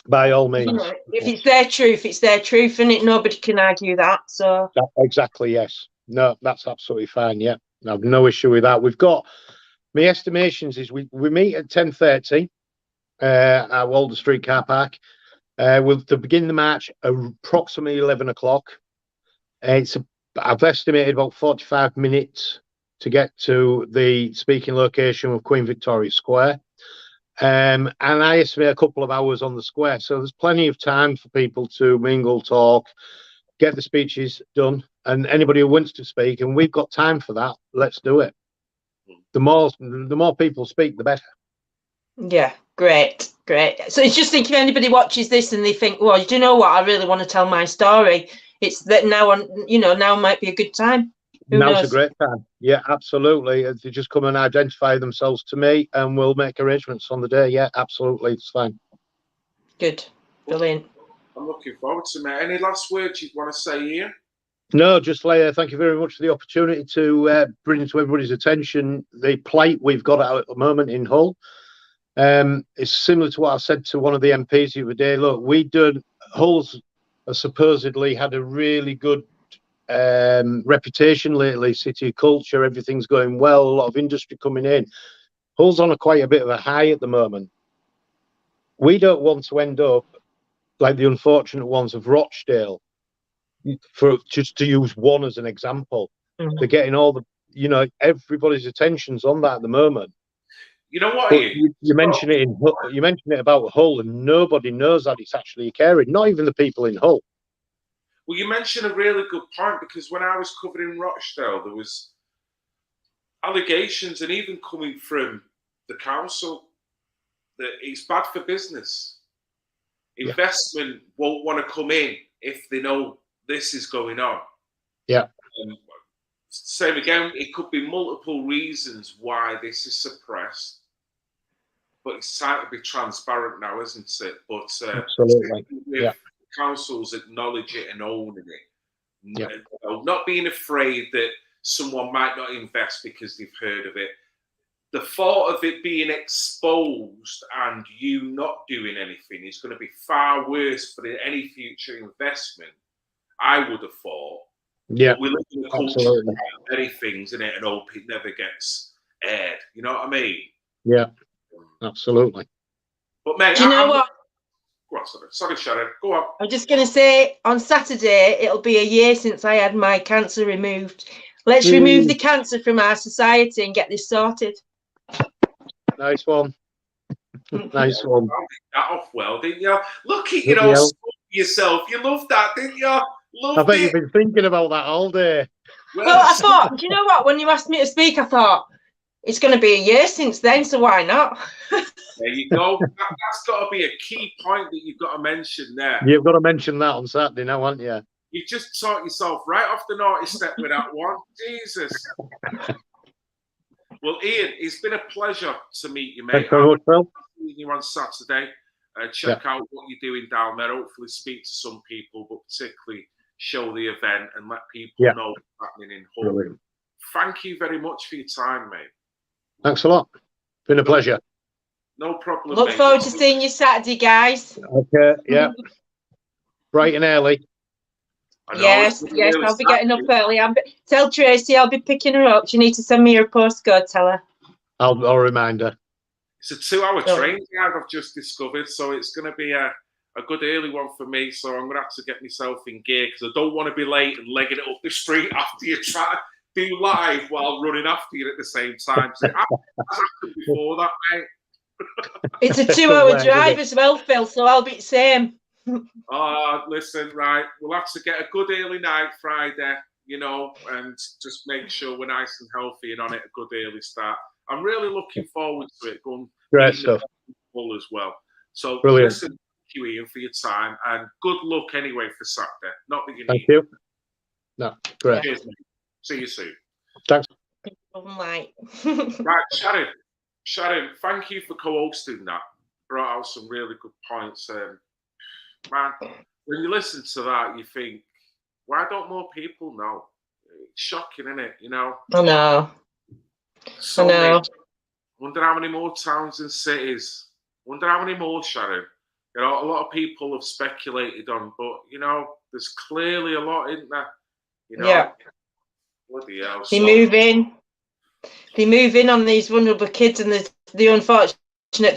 By all means. You know, if it's their truth, it's their truth, and nobody can argue that. So exactly, yes. No, that's absolutely fine. Yeah, I have no issue with that. We've got, my estimations is we meet at 10:30 at Walder Street car park. We'll to begin the march approximately 11 o'clock. I've estimated about 45 minutes to get to the speaking location of Queen Victoria Square. And I estimate a couple of hours on the square. So there's plenty of time for people to mingle, talk, get the speeches done. And anybody who wants to speak, and we've got time for that, let's do it. The more people speak, the better. Yeah, great. So it's just thinking, if anybody watches this and they think, well, do you know what? I really want to tell my story. It's that now might be a good time. Now's a great time. Yeah, absolutely. They just come and identify themselves to me and we'll make arrangements on the day. Yeah, absolutely. It's fine. Good. Brilliant. I'm looking forward to it. Any last words you'd want to say, Ian? No, just thank you very much for the opportunity to bring to everybody's attention the plight we've got at the moment in Hull. It's similar to what I said to one of the MPs the other day. Look, Hull's supposedly had a really good reputation lately, city of culture, everything's going well, a lot of industry coming in. Hull's on quite a bit of a high at the moment. We don't want to end up like the unfortunate ones of Rochdale, for just to use one as an example. They're getting all the, everybody's attention's on that at the moment. You know what? You mention it about Hull, and nobody knows that it's actually occurring. Not even the people in Hull. Well, you mentioned a really good point, because when I was covering Rochdale, there was allegations, and even coming from the council, that it's bad for business. Investment won't want to come in if they know this is going on. Yeah. Same again, it could be multiple reasons why this is suppressed, but it's time to be transparent now, isn't it? But absolutely, with councils acknowledge it and owning it, yeah. Not being afraid that someone might not invest because they've heard of it. The thought of it being exposed and you not doing anything is going to be far worse for any future investment, I would have thought. Yeah, but we live in a culture of many things, in it, and hope it never gets aired. You know what I mean? Yeah, absolutely. But mate, do you know what? Go on, sorry, Sharon. Go on. I'm just going to say, on Saturday, it'll be a year since I had my cancer removed. Let's remove the cancer from our society and get this sorted. Nice one. Nice one. That off well, didn't you? Look at you, yourself. You loved that, didn't you? I bet you've been thinking about that all day. Well, I thought, do you know what? When you asked me to speak, I thought it's going to be a year since then, so why not? There you go. That's got to be a key point that you've got to mention there. You've got to mention that on Saturday now, haven't you? You just taught yourself right off the naughty step with that one. Jesus. Well, Ian, it's been a pleasure to meet you, mate. Thanks very much, Phil. Seeing you on Saturday. Check out what you're doing down there. Hopefully speak to some people, but particularly show the event and let people know what's happening in Hull. Brilliant. Thank you very much for your time, mate. Thanks a lot. Been a pleasure. No problem. Look forward to seeing you Saturday, guys. Okay, yeah. Bright and early. Yes, I'll be getting up early. Tell Tracy I'll be picking her up. She needs to send me her postcode, tell her. I'll remind her. It's a 2-hour train drive I've just discovered, so it's going to be a good early one for me. So I'm going to have to get myself in gear, because I don't want to be late and legging it up the street after you try to do live while running after you at the the same time. So that's happened before that, mate. It's a 2-hour drive as well, Phil, so I'll be the same. Listen, right, we'll have to get a good early night Friday, and just make sure we're nice and healthy and on it a good early start. I'm really looking forward to it. Great stuff. As well. So brilliant. Listen, thank you, Ian, for your time, and good luck anyway for Saturday. Not that you need. Thank you. No, great. Cheers, mate. See you soon. Thanks. Right, Sharon, thank you for co-hosting that. Brought out some really good points. Man, when you listen to that, you think, why don't more people know? It's shocking, isn't it? I know. So I know. Wonder how many more towns and cities. Wonder how many more, Sharon. A lot of people have speculated on, but there's clearly a lot, isn't there? Yeah. Bloody hell. They move in on these vulnerable kids, and the unfortunate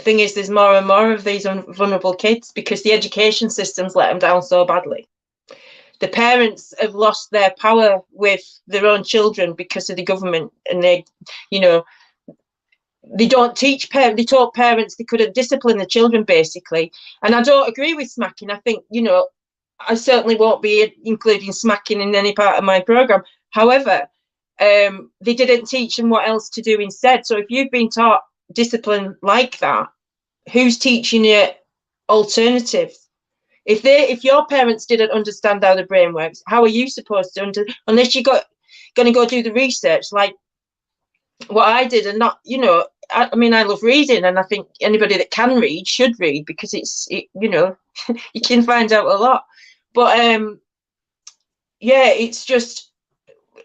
thing is there's more and more of these vulnerable kids because the education system's let them down so badly. The parents have lost their power with their own children because of the government, and they don't teach parents. They taught parents they couldn't discipline the children, basically. And I don't agree with smacking. I think I certainly won't be including smacking in any part of my program. However, they didn't teach them what else to do instead. So if you've been taught discipline like that, who's teaching you alternatives? If your parents didn't understand how the brain works, how are you supposed to unless you going to go do the research like what I did? And not, I love reading, and I think anybody that can read should read, because you can find out a lot. But it's just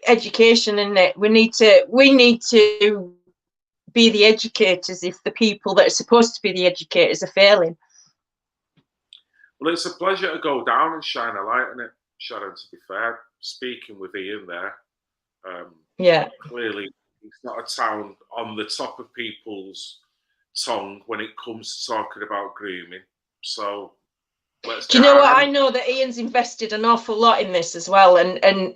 education, isn't it? We need to be the educators if the people that are supposed to be the educators are failing. Well, it's a pleasure to go down and shine a light on it, Sharon, to be fair. Speaking with Ian there. Clearly, it's not a town on the top of people's tongue when it comes to talking about grooming. So, do you know what? I know that Ian's invested an awful lot in this as well, and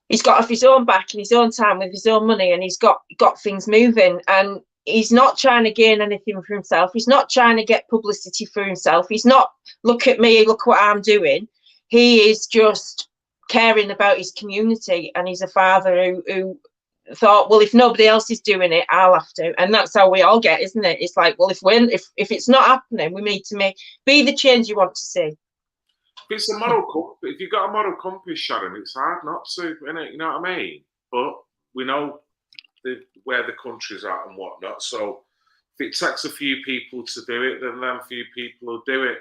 he's got off his own back and his own time with his own money, and he's got things moving. And he's not trying to gain anything for himself. He's not trying to get publicity for himself. He's not, look at me, look what I'm doing. He is just caring about his community, and he's a father who thought, well, if nobody else is doing it, I'll have to. And that's how we all get, isn't it? It's like, well, if it's not happening, we need to be the change you want to see. It's a moral compass. If you've got a moral compass, Sharon, it's hard not to, innit? You know what I mean? But we know where the country's at and whatnot. So if it takes a few people to do it, then them few people will do it.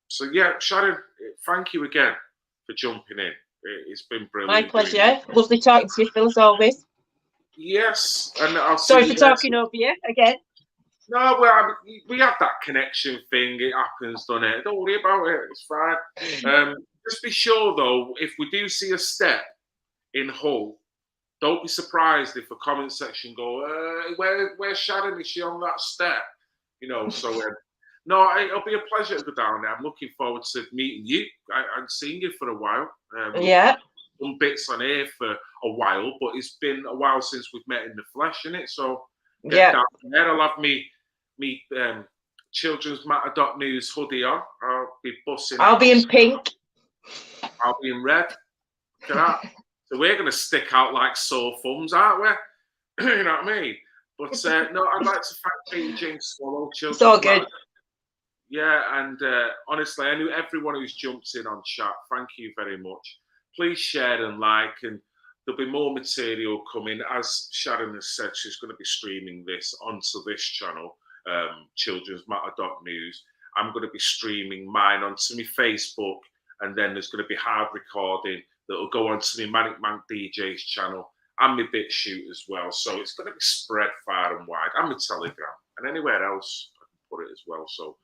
So yeah, Sharon, thank you again for jumping in. It's been brilliant. My pleasure. Lovely talking to you, Phil, as always. Yes, and I'll sorry for talking over you again. No, well, we have that connection thing. It happens, doesn't it? Don't worry about it. It's fine. Just be sure, though, if we do see a step in Hull, don't be surprised if a comment section go, where's Sharon? Is she on that step? You know, so no, it'll be a pleasure to go down there. I'm looking forward to meeting you. I've seen you for a while. Yeah. Some bits on here for a while, but it's been a while since we've met in the flesh, innit? So yeah, down there, I'll have me Children's Matter.news hoodie on. I'll be bussing. I'll be in pink. I'll be in red. Look at that. So we're going to stick out like sore thumbs, aren't we? You know what I mean? But no, I'd like to thank Katie James Swallow. It's all good. Yeah, and honestly, I knew everyone who's jumped in on chat. Thank you very much. Please share and like, and there'll be more material coming. As Sharon has said, she's going to be streaming this onto this channel, Children's Matter.news. I'm going to be streaming mine onto my Facebook, and then there's going to be hard recording that'll go onto my Manic Mank DJ's channel and my BitChute as well. So it's going to be spread far and wide, and my Telegram, and anywhere else I can put it as well. So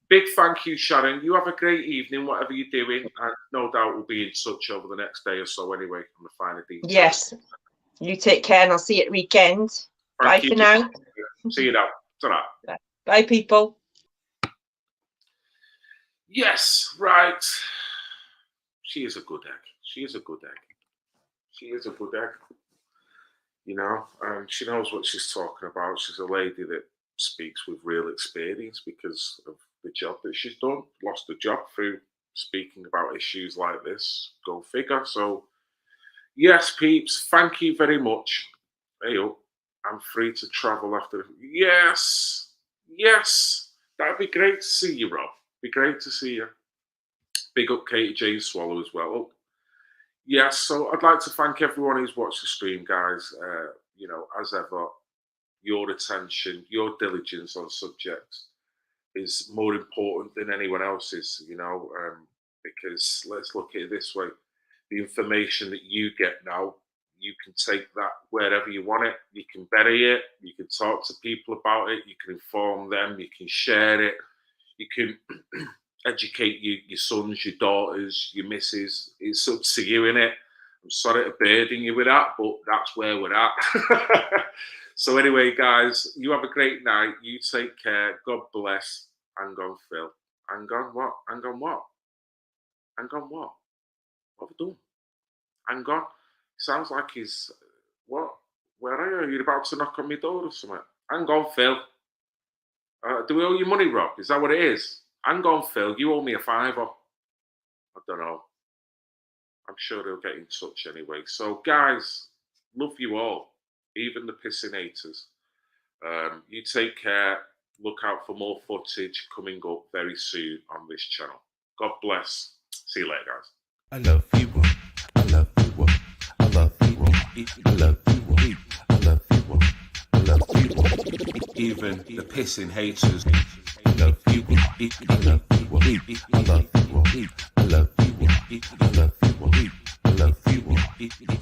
big thank you, Sharon. You have a great evening, whatever you're doing, and no doubt we'll be in touch over the next day or so anyway on the finer details. Yes. You take care, and I'll see you at weekend. Bye for now. See you now. Ta-ra. Bye, people. Yes, right. She is a good egg. She is a good egg. She is a good egg. You know, she knows what she's talking about. She's a lady that speaks with real experience because of the job that she's done. Lost a job through speaking about issues like this. Go figure. So, yes, peeps, thank you very much. Hey, I'm free to travel after. Yes, yes. That'd be great to see you, Rob. Be great to see you. Big up Katie Jane Swallow as well. Yes, so I'd like to thank everyone who's watched the stream, guys. You know, as ever, your attention, your diligence on subjects is more important than anyone else's, you know, because let's look at it this way. The information that you get now, you can take that wherever you want it. You can bury it. You can talk to people about it. You can inform them. You can share it. You can educate your sons, your daughters, your missus. It's up to you, innit? I'm sorry to burden you with that, but that's where we're at. So anyway, guys, you have a great night. You take care. God bless. Hang on, Phil. Hang on what? Hang on what? Hang on what? What have I done? Hang on. Sounds like he's... What? Where are you? Are you about to knock on my door or something? Hang on, Phil. Do we owe you money, Rob? Is that what it is? Hang on, Phil. You owe me a £5. I don't know. I'm sure they'll get in touch anyway. So, guys, love you all. Even the pissing haters. You take care. Look out for more footage coming up very soon on this channel. God bless. See you later, guys. I love you. I love you. I love you. I love you. I love you. I love you. Even the pissing haters. I love you. I love you. I love you. I love you. I love you. I love you.